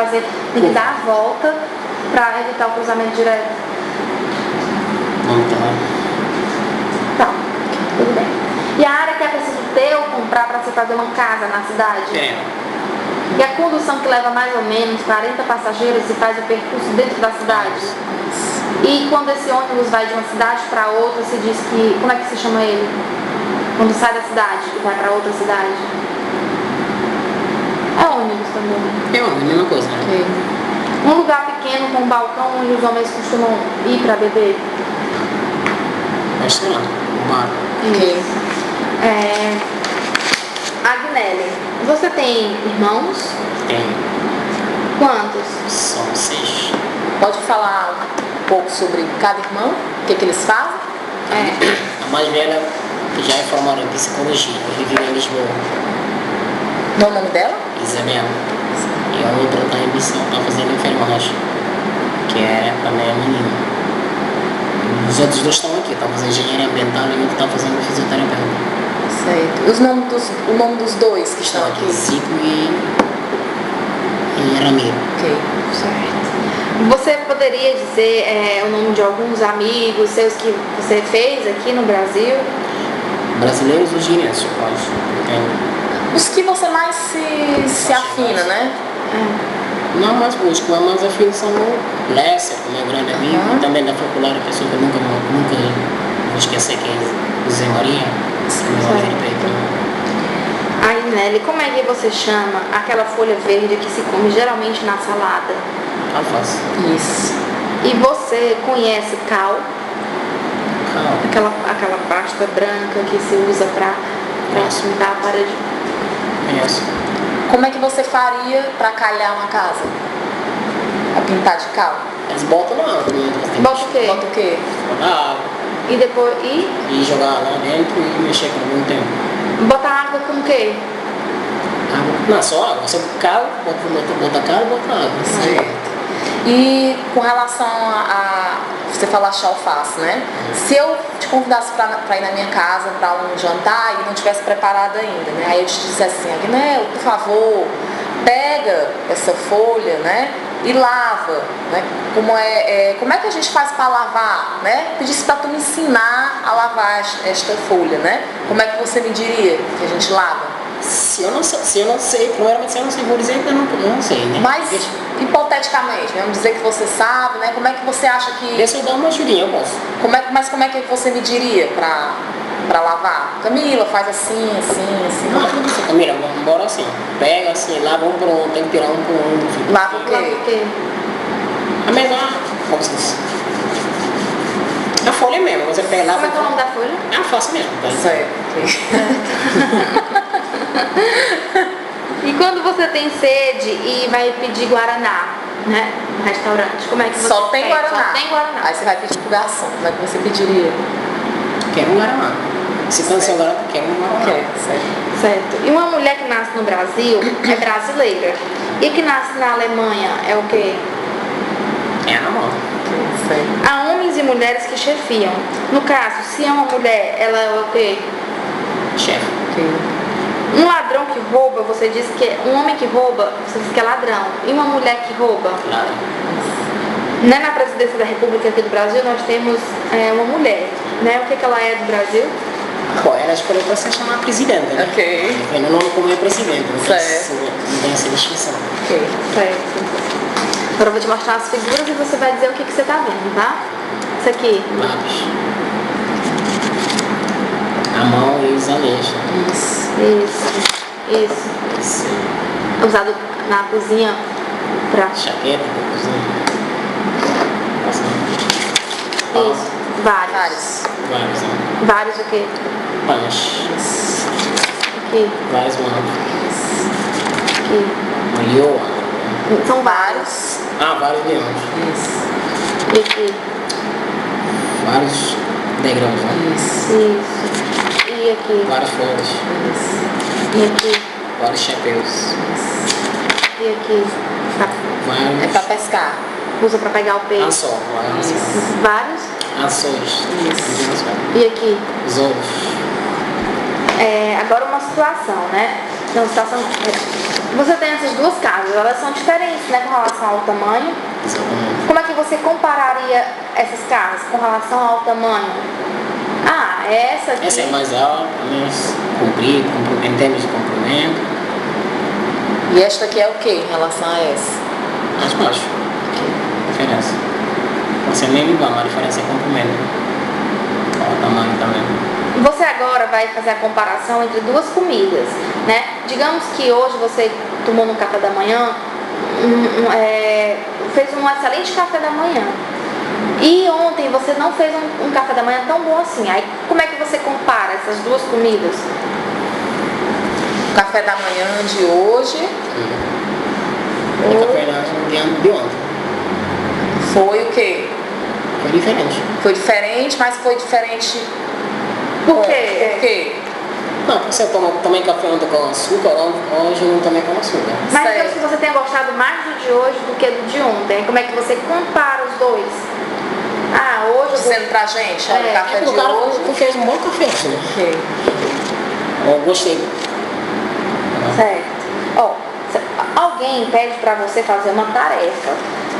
dar a volta para evitar o cruzamento direto. Vamos lá. Tá, tudo bem. E a área que é preciso ter ou comprar para se fazer uma casa na cidade? É. E a condução que leva mais ou menos 40 passageiros e faz o percurso dentro da cidade? E quando esse ônibus vai de uma cidade para outra, se diz que... Como é que se chama ele? Quando sai da cidade e vai para outra cidade? É ônibus também. É a mesma coisa, né? Ok. Um lugar pequeno com um balcão onde os homens costumam ir para beber? Restaurante. Bar. Ok. Agnelli, você tem irmãos? Tem. Quantos? São 6. Pode falar um pouco sobre cada irmão? O que eles fazem? A mais velha já é formada em psicologia. Vive em Lisboa. Não é o nome dela? Isabel. E a outra está em missão, está fazendo enfermagem. Que é também a menina. Os outros dois estão aqui, estão fazendo engenharia ambiental e o outro está fazendo fisioterapeuta. Certo. O nome dos dois que estão aqui? Zico e Ramiro. Ok. Certo. Você poderia dizer o nome de alguns amigos seus que você fez aqui no Brasil? Brasileiros ou guineenses, eu acho. Os que você mais se afina, né? Não, mas os que mais afim são o Lécia, que é meu grande amigo, e também da faculdade, a pessoa que eu nunca vou esquecer, que é o Zé Maria, meu amigo de peito. Aí, Nelly, como é que você chama aquela folha verde que se come geralmente na salada? Alface. Isso. E você conhece cal? Cal. Aquela pasta branca que se usa para pintar a parede. Conheço. Como é que você faria para calhar uma casa? A pintar de cal? Eles botam na água, né? Bota o quê? Bota o quê? Botar água E depois. e jogar lá dentro e mexer por algum tempo. Bota água com o quê? Água? Não, só água. Você cala, bota cal e bota água. Certo. E com relação a você falaste alface, né? Se eu te convidasse para ir na minha casa para um jantar e não tivesse preparado ainda, né? Aí eu te dissesse assim, Agnel, por favor, pega essa folha, né? E lava, né? Como é que a gente faz para lavar, né? Pedisse para tu me ensinar a lavar esta folha, né? Como é que você me diria que a gente lava? Se eu não sei, primeiramente se eu não sei, vou dizer que eu não sei, né? Mas, hipoteticamente, vamos dizer que você sabe, né? Como é que você acha que... Deixa eu dar uma ajudinha, eu posso. Mas como é que você me diria pra lavar? Camila, faz assim, assim, assim. Não, Camila, vamos embora assim. Pega assim, lava um por um, tem que tirar um por um. Assim. Lava o Lava quê? o quê? A mesma, como se diz? A folha mesmo, você pega lá. Como é que é o nome da folha? É a face mesmo. Tá? Certo. E quando você tem sede e vai pedir guaraná, né? No restaurante, como é que você Só tem pede? guaraná. Só tem guaraná. Aí você vai pedir pro garçom. Como é que você pediria? Quero um guaraná. Se for seu guaraná, quero um guaraná. Quer, certo. Certo. E uma mulher que nasce no Brasil é brasileira. E que nasce na Alemanha é o quê? É a mão. Certo. Há homens e mulheres que chefiam. No caso, se é uma mulher, ela é o quê? Chefe. Um ladrão que rouba, você diz que um homem que rouba, você diz que é ladrão. E uma mulher que rouba? Claro. Né, na presidência da República aqui do Brasil, nós temos uma mulher. Né? O que ela é do Brasil? Pô, ela escolheu para ser chamada presidenta, né? Ok. Porque no nome como é presidente, Certo. não tem essa distinção. Ok. Certo. Agora eu vou te mostrar as figuras e você vai dizer o que você está vendo, tá? Isso aqui. Lápis. A mão e os anéis. Isso. É usado na cozinha pra... Chaqueta, cozinha. Isso. Vários. Vários, né? Vários o quê? Pães. Aqui. Vários mãos. Aqui. Molhou. São vários. Vários leões. E aqui. Vários degraus, né? Isso. E aqui. Várias flores. E aqui. Vários chapéus. E aqui. É Vários pra pescar. Usa pra pegar o peixe. anzóis. Vários. Anzóis. E aqui. Os ovos. Agora uma situação, né? Não, situação. Você tem essas duas casas, elas são diferentes, né, com relação ao tamanho. Exatamente. Como é que você compararia essas casas com relação ao tamanho? Essa aqui. Essa é mais alta, menos comprida, em termos de comprimento. E esta aqui é o que em relação a essa? Mais baixo. Diferença. Você nem igual, a diferença é comprimento. Olha o tamanho também. Você agora vai fazer a comparação entre duas comidas, né? Digamos que hoje você tomou no café da manhã, fez um excelente café da manhã. E ontem você não fez um café da manhã tão bom assim. Aí como é que você compara essas duas comidas? O café da manhã de hoje O café da manhã de ontem. foi o quê? Foi diferente. Foi diferente, mas foi diferente. Por quê? Por quê? Não, porque você tomei café ontem com açúcar, hoje eu não tomei com açúcar. Mas Certo. então, se você tem gostado mais do de hoje do que do de ontem, como é que você compara os dois? Hoje eu Dizendo pra gente, olha, o café de O cara hoje. fez um bom café, né? Ok. Eu gostei. Certo. Alguém pede para você fazer uma tarefa.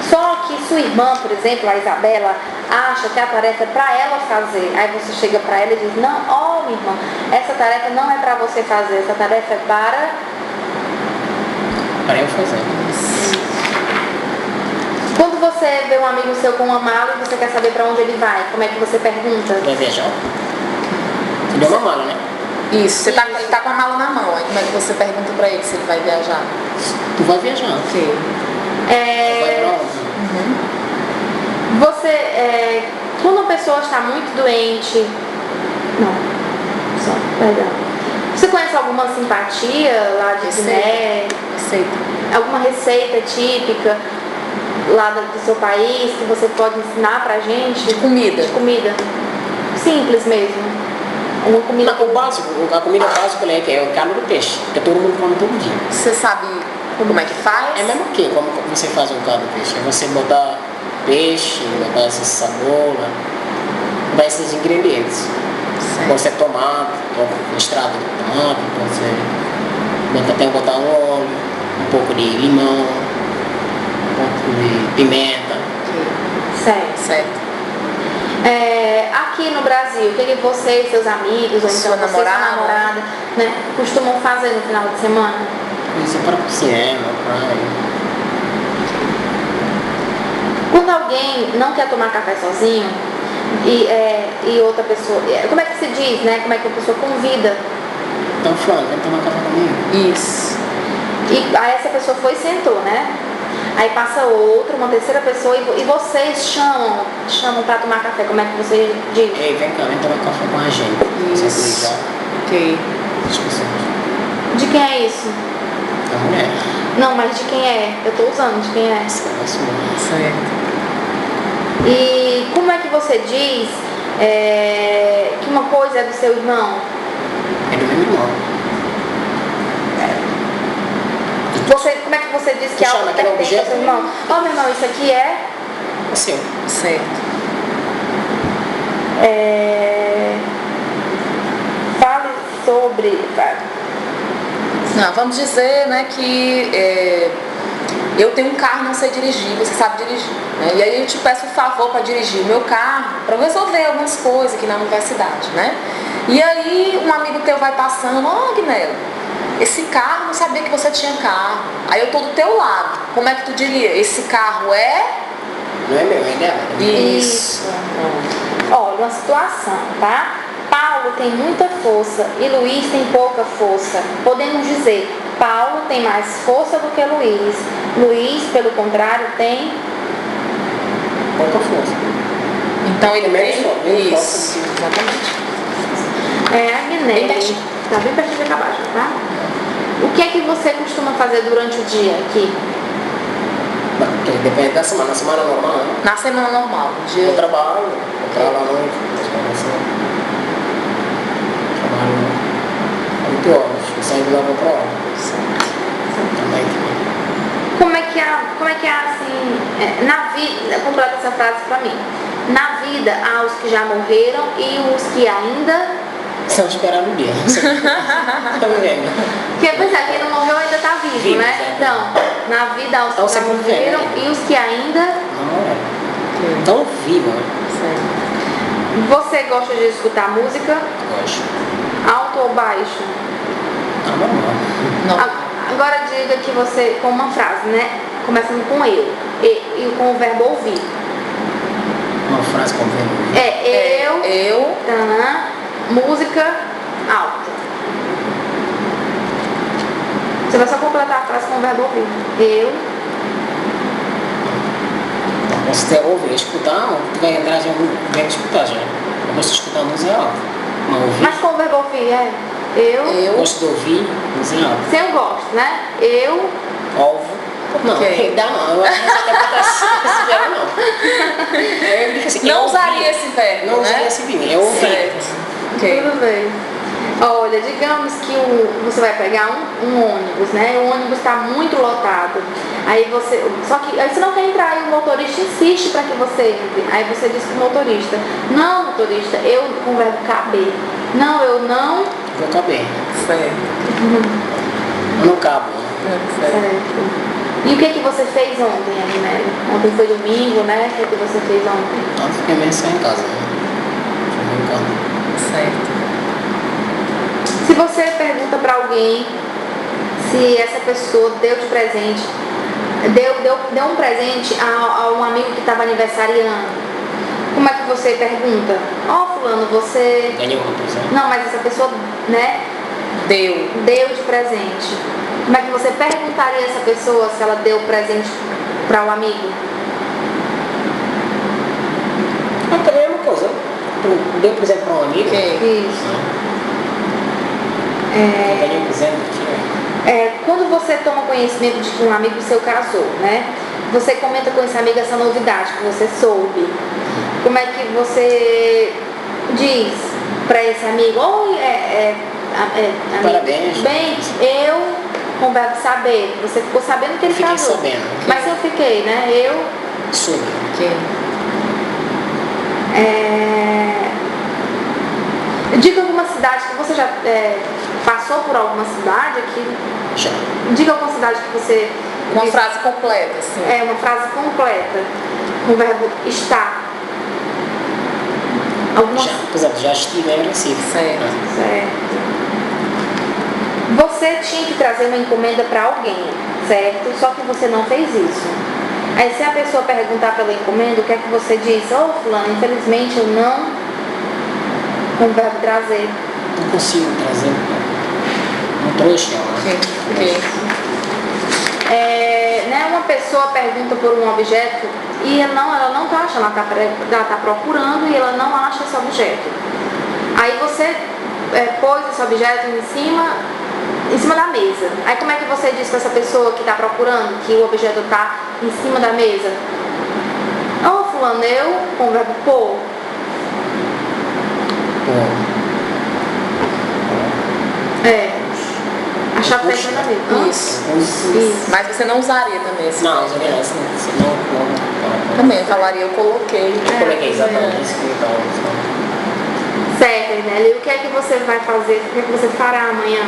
Só que sua irmã, por exemplo, a Isabela, acha que a tarefa é para ela fazer. Aí você chega para ela e diz, não, minha irmã, essa tarefa não é para você fazer, essa tarefa é para eu fazer. Quando você vê um amigo seu com uma mala e você quer saber para onde ele vai, como é que você pergunta? Vai viajar? Você deu uma mala, né? Isso, ele tá com a mala na mão, aí como é que você pergunta pra ele se ele vai viajar? Tu vai viajar. Ok. Vai pra onde? Você Quando uma pessoa está muito doente, não, só, perdão. Você conhece alguma simpatia lá de Guiné? Receita. Alguma receita típica lá do seu país que você pode ensinar pra gente? De comida. De comida. Simples mesmo. Uma comida. O básico, a comida básica né, que é o caldo do peixe, que todo mundo come todo dia. Você sabe como é que faz? É mesmo que como você faz um caldo do peixe. É você botar peixe, botar essa cebola, botar esses ingredientes. Pode ser tomate, um extrato de tomate, pode ser. Pode até botar um óleo, um pouco de limão, um pouco de pimenta. Certo. Aqui no Brasil, o que você e seus amigos, ou então Sua você e sua namorada, né, costumam fazer no final de semana? Isso é para cinema, praia. Quando alguém não quer tomar café sozinho e outra pessoa, como é que se diz, né? Como é que a pessoa convida? Então, fulano, vem tomar café comigo. Isso. E aí essa pessoa foi e sentou, né? Aí passa outra, uma terceira pessoa e vocês chamam pra tomar café. Como é que você diz? Ei, vem cá, vem tomar café com a gente. Isso. Já. Ok. De quem é isso? A mulher. Não, mas de quem é? Eu tô usando, de quem é? Essa é a sua. Certo. E como é que você diz que uma coisa é do seu irmão? É do meu irmão. Como é que você diz que Tu algo chama aquele pertence ao objeto? seu irmão? Ó, meu irmão, isso aqui é... É seu. Certo. Fale sobre... Não, vamos dizer, né, que eu tenho um carro e não sei dirigir, você sabe dirigir, né? E aí eu te peço um favor para dirigir o meu carro, para resolver algumas coisas aqui na universidade, né? E aí um amigo teu vai passando, ó, Guinelo, esse carro, não sabia que você tinha carro. Aí eu tô do teu lado. Como é que tu diria? Esse carro é... Não é meu, é dela. Isso. Olha, uma situação, tá? Paulo tem muita força e Luiz tem pouca força. Podemos dizer, Paulo tem mais força do que Luiz. Luiz, pelo contrário, tem... Pouca força. Então ele Menos tem... força, menos Isso, força. exatamente. A Guiné. Bem pertinho. Tá bem pertinho de acabar já, tá? O que é que você costuma fazer durante o dia aqui? Porque depende da semana. Na semana normal, né? Na semana normal, no dia... Eu trabalho à noite, trabalho 8 horas, eu saio de lá vou pra lá. Também. Como é que é assim, na vida, completa essa frase pra mim. Na vida há os que já morreram e os que ainda... Estão esperando o dia. Tá vendo? Porque, pois é, quem não morreu ainda tá vivo, Vivo, né? certo. Então, na vida há os que já sempre morreram vivendo. e os que ainda... Não é. Então viva, né? Você gosta de escutar música? Gosto. Alto ou baixo? Tá normal. Não. Agora diga que você, com uma frase, né? Começando com eu e com o verbo ouvir. Uma frase como vem. Eu... Música alta. Você vai só completar a frase com o verbo ouvir. Eu. Você tem ouvir, escutar, tu vai entrar já vai escutar já. Eu gosto de escutar música alta. Mas ouvir. Mas com o verbo ouvir é eu. Eu gosto de ouvir música alta. Se eu gosto, né? Eu. Ovo. Não, Ok. dá não. Eu acho que essa interpretação esse verbo não. Eu digo assim, Não eu usaria ouvi. esse verbo, Não né? usaria esse verbo. Eu ouvi. Certo. Ok. Tudo bem. Olha, digamos que você vai pegar um ônibus, né? O ônibus está muito lotado. Aí você não quer entrar e o motorista insiste para que você entre. Aí você diz pro motorista, não, motorista, eu com o verbo caber. Não, eu não. Vou caber. Certo. Eu não cabo. Certo. E o que você fez ontem, Agnelli? Ontem foi domingo, né? O que você fez ontem? Então fiquei mesmo só em casa, né? Fiquei em casa. Certo. Se você pergunta para alguém se essa pessoa deu de presente, deu um presente a um amigo que estava aniversariando, como é que você pergunta? Ó, fulano, você... Ganhou uma coisa. Não, mas essa pessoa, né, deu de presente. Como é que você perguntaria a essa pessoa se ela deu presente para um amigo? Também é uma deu presente para um amigo. Isso. Eu ganhei um presente, tira. Quando você toma conhecimento de que um amigo seu casou, né? Você comenta com esse amigo essa novidade que você soube. Como é que você diz para esse amigo, oi, amigo, Parabéns. bem, eu converso saber, você ficou sabendo que ele Fiquei casou. sabendo. Mas eu fiquei, né? Eu Soube. diga alguma cidade que você já passou por alguma cidade aqui. Já. Diga alguma cidade que você. Uma frase completa, assim. Uma frase completa. Com o verbo estar. Alguma. Já, por exemplo, já estive em Recife. Certo. Certo. Você tinha que trazer uma encomenda para alguém, certo? Só que você não fez isso. Aí se a pessoa perguntar pela encomenda, o que é que você diz? Fulano, infelizmente eu não, com o verbo trazer. Não consigo trazer. Não trouxe ela. Uma pessoa pergunta por um objeto e ela não está achando, ela tá procurando e ela não acha esse objeto. Aí você pôs esse objeto em cima da mesa. Aí como é que você diz para essa pessoa que está procurando que o objeto está em cima da mesa? Fulano, eu, com o verbo pôr. A chave está em cima da mesa. Isso. Mas você não usaria também esse Não, verbo, usaria não. Também eu falaria, eu coloquei. Coloquei exatamente isso que eu estava. Certo, Nelly. E o que é que você vai fazer? O que é que você fará amanhã?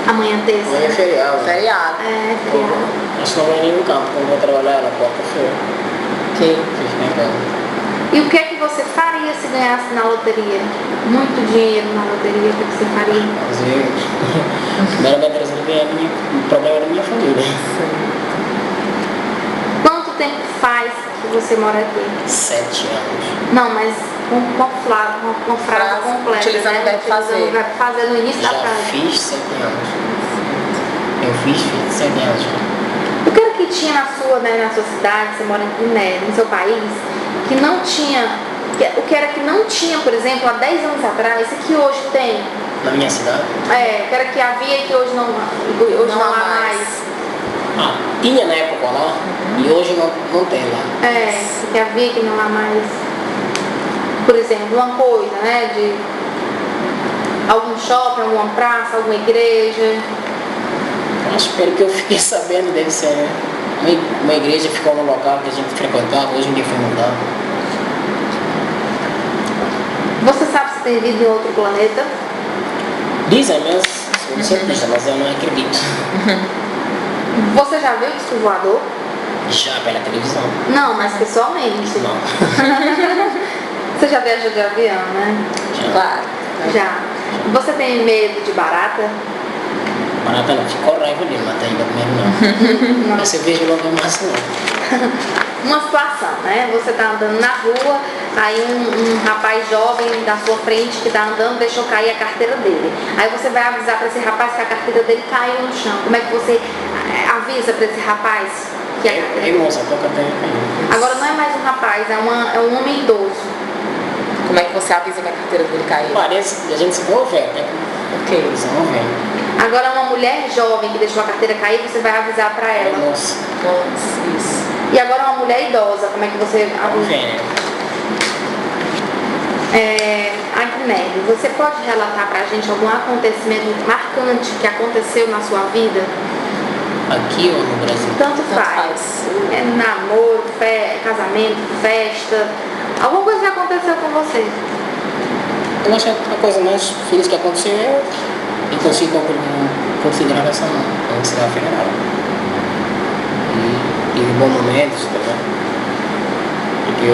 Amanhã terça? Amanhã é feriado. Feriado. Feriado. Acho que não vou nem no campo, quando eu vou trabalhar na quarta-feira. Fiz bem bem. E o que é que você faria se ganhasse na loteria? Muito dinheiro na loteria, o que você faria? Primeiramente, o problema é da minha família. Quanto tempo faz que você mora aqui? 7 anos. Não, mas uma frase completa. Utilizando o verbo fazer. O verbo fazer no início da Já frase. fiz 7 anos. Eu fiz 7 anos já. O que era que tinha na sua cidade, você mora no seu país, que não tinha, o que era que não tinha, por exemplo, há 10 anos atrás, e que hoje tem? Na minha cidade? O que era que havia e que hoje não há mais. Tinha na época lá, e hoje não tem lá. Que havia e que não há mais. Por exemplo, uma coisa, né, de algum shopping, alguma praça, alguma igreja. Acho que pelo que eu fiquei sabendo, deve ser, né? Uma igreja ficou no local que a gente frequentava, hoje em dia foi mudado. Você sabe se tem vida em outro planeta? Dizem, mas eu não acredito. Você já viu disco voador? Já pela televisão. Não, mas pessoalmente. Não. Você já viajou de avião, né? Já. Claro. Já. Você tem medo de barata? Barata não, ficou raiva dele, mas ainda mesmo não. Você veja logo mais não. Uma situação, né? Você tá andando na rua, aí um rapaz jovem da sua frente que tá andando deixou cair a carteira dele. Aí você vai avisar para esse rapaz que a carteira dele caiu no chão. Como é que você avisa para esse rapaz que a carteira... moça, tô com a carteira caindo. Agora não é mais um rapaz, é um homem idoso. Como é que você avisa que a carteira dele caiu? Parece que a gente se ouve, né? Eles vão ver. Agora uma mulher jovem que deixou a carteira cair, você vai avisar para ela. Nossa, Isso. E agora uma mulher idosa, como é que você vamos avisa? ver, Agnelli, você pode relatar pra gente algum acontecimento marcante que aconteceu na sua vida? Aqui ou no Brasil? Tanto faz. Namoro, casamento, festa, alguma coisa que aconteceu com você? Eu acho que a coisa mais feliz que aconteceu é eu consigo considerar essa Universidade Federal. E tive bons momentos, tá? Porque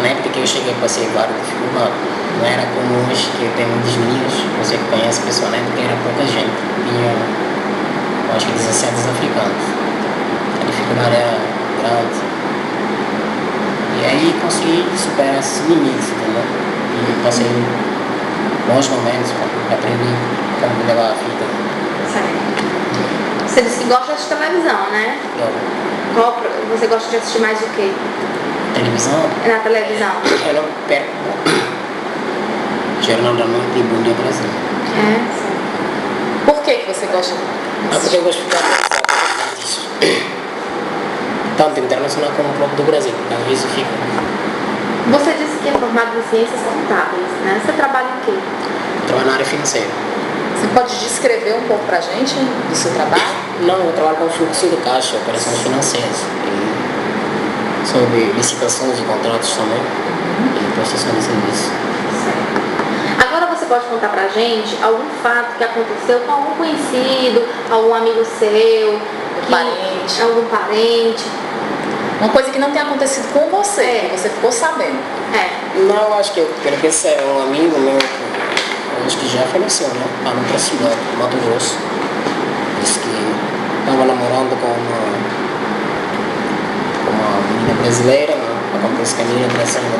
na época que eu cheguei, eu passei várias dificuldades. Não era como hoje, que tem muitos meninos, você que conhece pessoalmente, porque era pouca gente. Tinha, acho que 17 africanos. A dificuldade era grande. E aí consegui superar esses limites, entendeu? E passei bons momentos, aprendi como levar a vida. Certo. Você disse que gosta de televisão, né? Eu, Você gosta de assistir mais o quê? televisão, Na televisão? eu não perco Jornal da Noite e Bom Dia Brasil. Por que você gosta? Porque eu gosto de ficar atualizado, tanto internacional como o próprio do Brasil. Às vezes eu fico. Você disse que é formado em ciências contábeis, né? Você trabalha em quê? Trabalho na área financeira. Você pode descrever um pouco pra gente do seu trabalho? Não, eu trabalho com fluxo de caixa, operações financeiras. E sobre licitações de contratos também. E prestação de serviço. Agora você pode contar pra gente algum fato que aconteceu com algum conhecido, algum amigo seu, Parente. algum parente. Uma coisa que não tem acontecido com você, que você ficou sabendo. Não, eu acho que pelo que esse é um amigo meu, eu acho que já faleceu, né? Lá no outra cidade, Mato Grosso. Disse que estava namorando com uma menina brasileira, né? Acontece que a menina brasileira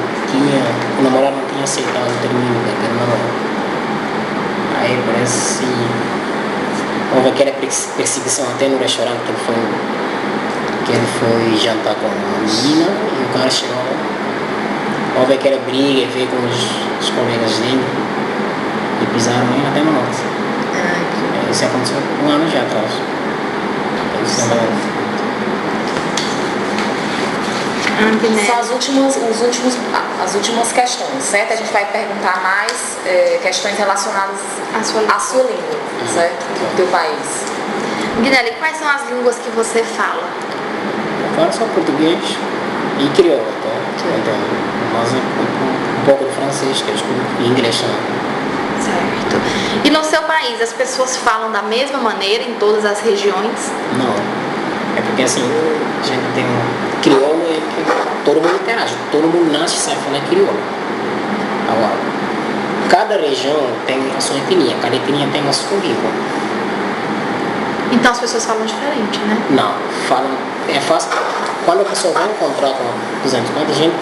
o namorado não tinha aceitado o término daquele namoro. Aí parece que houve aquela perseguição até no restaurante que ele foi jantar com uma menina e o cara chegou lá. Houve aquela briga, veio com os colegas dele e pisaram ele até na morte. Isso aconteceu um ano já atrás. São as últimas questões, certo? A gente vai perguntar mais questões relacionadas à sua língua, certo? Do teu país. Guinelli, quais são as línguas que você fala? Eu falo só português e crioulo, tá? Mas um pouco de francês, que eu escuto, e inglês também. Certo. E no seu país, as pessoas falam da mesma maneira em todas as regiões? Não. É porque assim, a gente tem um crioulo e todo mundo interage, todo mundo nasce e sabe falar crioulo. Agora, cada região tem a sua etnia, cada etnia tem a sua língua. Então as pessoas falam diferente, né? Não, falam, é fácil. Quando a pessoa vai encontrar com, por exemplo, quando a gente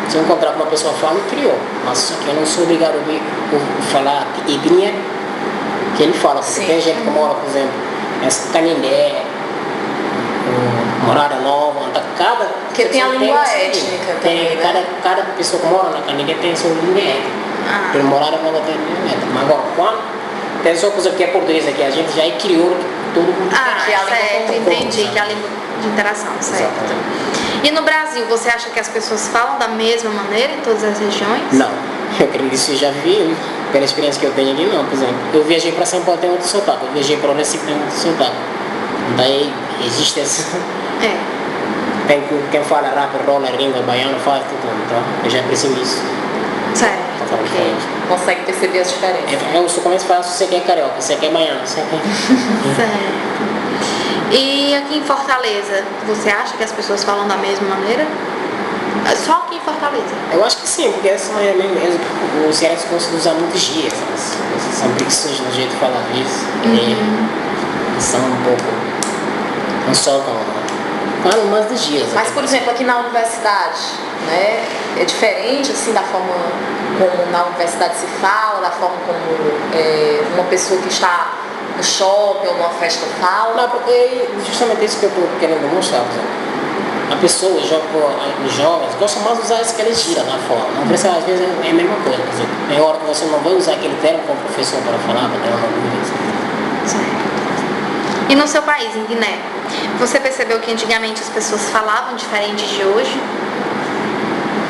se eu encontrar com uma pessoa fala crioulo, mas só que eu não sou obrigado a falar a etnia que ele fala, porque tem gente que mora, por exemplo, essa Canindé, Morada Nova, cada porque tem a língua étnica também, né? Cada pessoa que mora na Canindé tem a sua língua étnica. Porque Morada Nova tem a língua étnica. Mas agora, quando tem só coisa que é portuguesa, que a gente já é crioulo, que todo mundo que é a certo, entendi, que é a língua de interação, certo. Exatamente. E no Brasil, você acha que as pessoas falam da mesma maneira em todas as regiões? Não, eu acredito que eu já vi, pela experiência que eu tenho aqui, não. Por exemplo, eu viajei para São Paulo, tem outro sotaque, eu viajei para o Recife, tem outro sotaque. Daí existe essa. Tem quem fala rap, rola, ringa, baiano, faz tudo, então eu já percebi isso. Certo. Consegue perceber as diferenças. Eu só começo a falar se você quer carioca, se você quer baiano, se você quer. Certo. E aqui em Fortaleza, você acha que as pessoas falam da mesma maneira? Só aqui em Fortaleza? Eu acho que sim, porque os cearenses gostam de usar muitos dias, são preguiçosos no jeito de falar isso. E são um pouco. Não soltam, falam mais dos dias. Mas, por exemplo, aqui na universidade, né, é diferente assim da forma como na universidade se fala, da forma como uma pessoa que está no shopping ou numa festa fala? Não, porque justamente isso que eu estou querendo mostrar, por exemplo. A pessoa, os jovens, gostam mais de usar isso que eles giram lá fora. Não precisa, às vezes é a mesma coisa. Por exemplo, tem hora que você não vai usar aquele termo como professor para falar, para ter uma dúvida. Certo. E no seu país, em Guiné, você percebeu que antigamente as pessoas falavam diferente de hoje?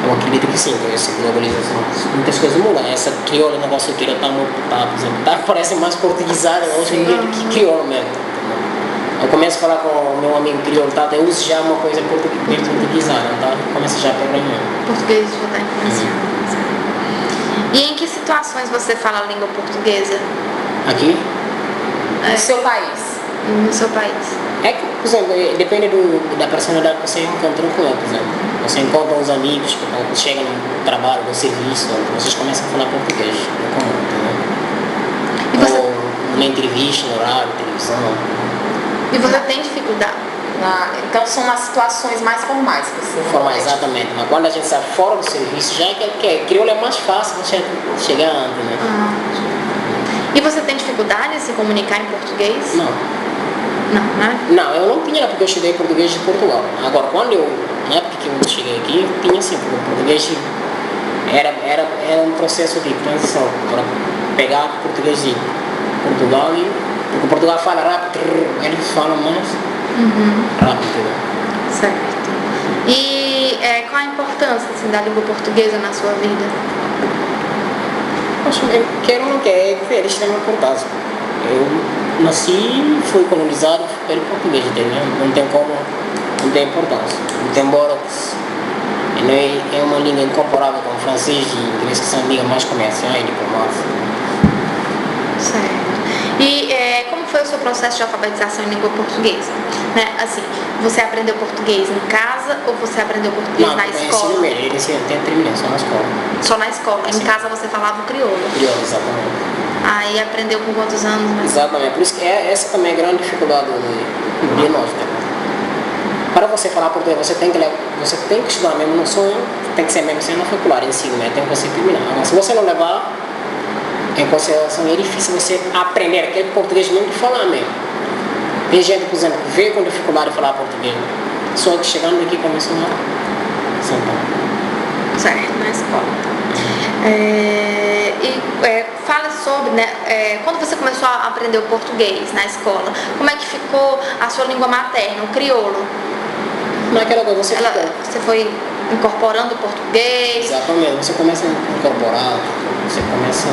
Eu acredito que sim, com essa globalização. Muitas coisas mudam. Essa crioula, o negócio que está muito, por exemplo, parece mais portuguesada hoje em dia do que crioula mesmo. Eu começo a falar com o meu amigo crioulo, eu uso já uma coisa bem portuguesada, tá? Começo já a pegar português já está influenciando. E em que situações você fala a língua portuguesa? Aqui? No seu país? No seu país. É que, por exemplo, depende da personalidade que você encontrou com ela, por exemplo. Você encontra uns amigos que chegam no trabalho, no serviço, vocês começam a falar português, no comum, entendeu? Ou na entrevista, no rádio, televisão. E você tem dificuldade? Então são nas situações mais formais que você formais, exatamente. Mas quando a gente está fora do serviço, já é crioulo é mais fácil você chegar antes, né? E você tem dificuldade em se comunicar em português? Não. Não, né? Não, eu não tinha, porque eu estudei português de Portugal. Agora, na época que eu cheguei aqui, tinha assim, porque o português Era um processo de transição para pegar português de Portugal porque Portugal fala rápido, eles falam mais rápido. Certo. E qual a importância assim, da língua portuguesa na sua vida? Acho que quero ou não quer, é de extrema importância. Eu nasci, fui colonizado pelo português, entendeu? Não tem como, não tem importância. Embora é uma língua incomparável com o francês e inglês, que são línguas mais comerciais e diplomáticas. Certo. E como foi o seu processo de alfabetização em língua portuguesa? Né? Assim, você aprendeu português em casa ou você aprendeu português na escola? Não, ele até terminou, só na escola. Só na escola? Em casa você falava o crioulo? Crioulo, exatamente. Aí aprendeu com quantos anos? Mas... Exatamente, por isso que essa também é a grande dificuldade de nós, né? Para você falar português, você tem que estudar mesmo, não só tem que ser mesmo sendo faculdade, ensino, né? Tem que você terminar. Agora, se você não levar em consideração, é difícil você aprender aquele português mesmo de falar mesmo. Tem gente, por exemplo, que veio com dificuldade de falar português, só que chegando aqui começou a sentar. Certo, na escola. Fala sobre, né, quando você começou a aprender o português na escola, como é que ficou a sua língua materna, o crioulo? Naquela coisa você foi incorporando o português? Exatamente, você começa a incorporar, você começa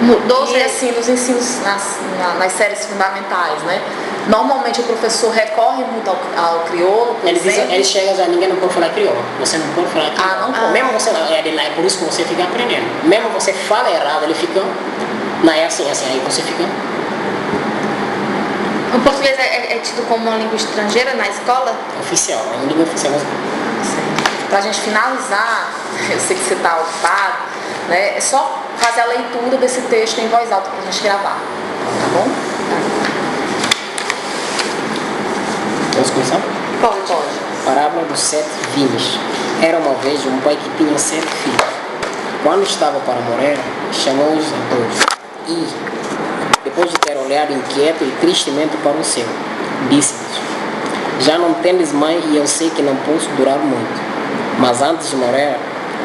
Mudou e assim, nos ensinos, nas séries fundamentais, né? Normalmente o professor recorre muito ao crioulo, por exemplo. Ele chega já, ninguém não pode falar crioulo. Você não pode falar crioulo. Não pode. Mesmo você, é por isso que você fica aprendendo. Mesmo você fala errado, ele fica, não é assim, aí você fica... O português é tido como uma língua estrangeira na escola? Oficial, é uma língua oficial. Pra gente finalizar, eu sei que você está ocupado, né? É só fazer a leitura desse texto em voz alta pra gente gravar, tá bom? Posso começar? Pode. Parábola dos 7 vinhos. Era uma vez um pai que tinha 7 filhos. Quando estava para morrer, chamou-os a todos. E, depois de ter olhado inquieto e tristemente para o céu, disse-lhes: já não tendes mãe e eu sei que não posso durar muito. Mas antes de morrer,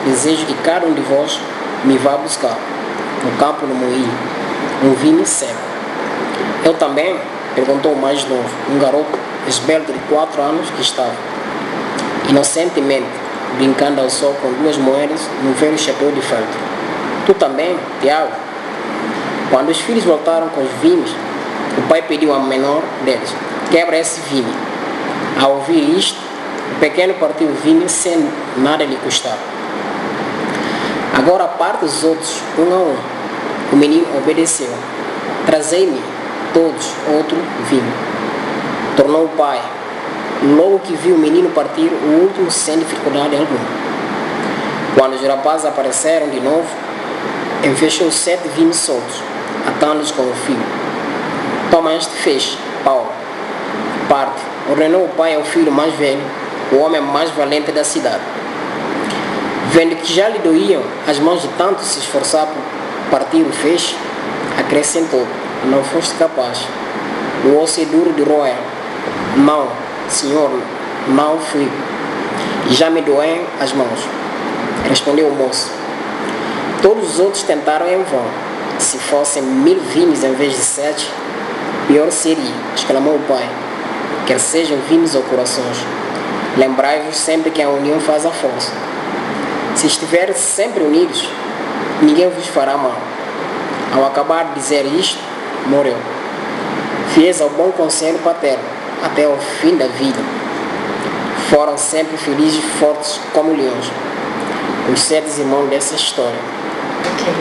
desejo que cada um de vós me vá buscar, no campo do moinho, um vinho seco. Eu também, perguntou o mais novo, um garoto esbelto de 4 anos que estava, inocentemente, brincando ao sol com 2 moedas no velho chapéu de feltro. Tu também, Tiago? Quando os filhos voltaram com os vinhos, o pai pediu ao menor deles: quebra esse vinho. Ao ouvir isto, o pequeno partiu o vinho sem nada lhe custar. Agora parte os outros, um a um. O menino obedeceu. Trazei-me todos outro vinho. Tornou o pai. Logo que viu o menino partir, o último sem dificuldade alguma. Quando os rapazes apareceram de novo, enfechou 7 vinhos soltos, atando-os com o fio. Toma este feixe, Paulo. Parte. Ordenou o pai ao filho mais velho, o homem mais valente da cidade. Vendo que já lhe doíam as mãos de tanto se esforçar por partir o feixe, acrescentou: não foste capaz. O osso é duro de roer. Não, senhor, não fui. E já me doem as mãos. Respondeu o moço. Todos os outros tentaram em vão. Se fossem 1000 vinhos em vez de 7, pior seria, exclamou o pai. Quer sejam vinhos ou corações, lembrai-vos sempre que a união faz a força. Se estiverem sempre unidos, ninguém vos fará mal. Ao acabar de dizer isto, morreu. Fiéis ao bom conselho paterno, até ao fim da vida. Foram sempre felizes e fortes como leões. Os 7 irmãos dessa história. Ok.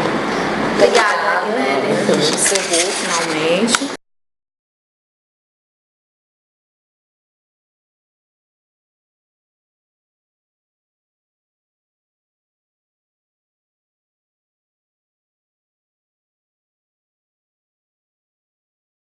Obrigada, né? Encerrou finalmente.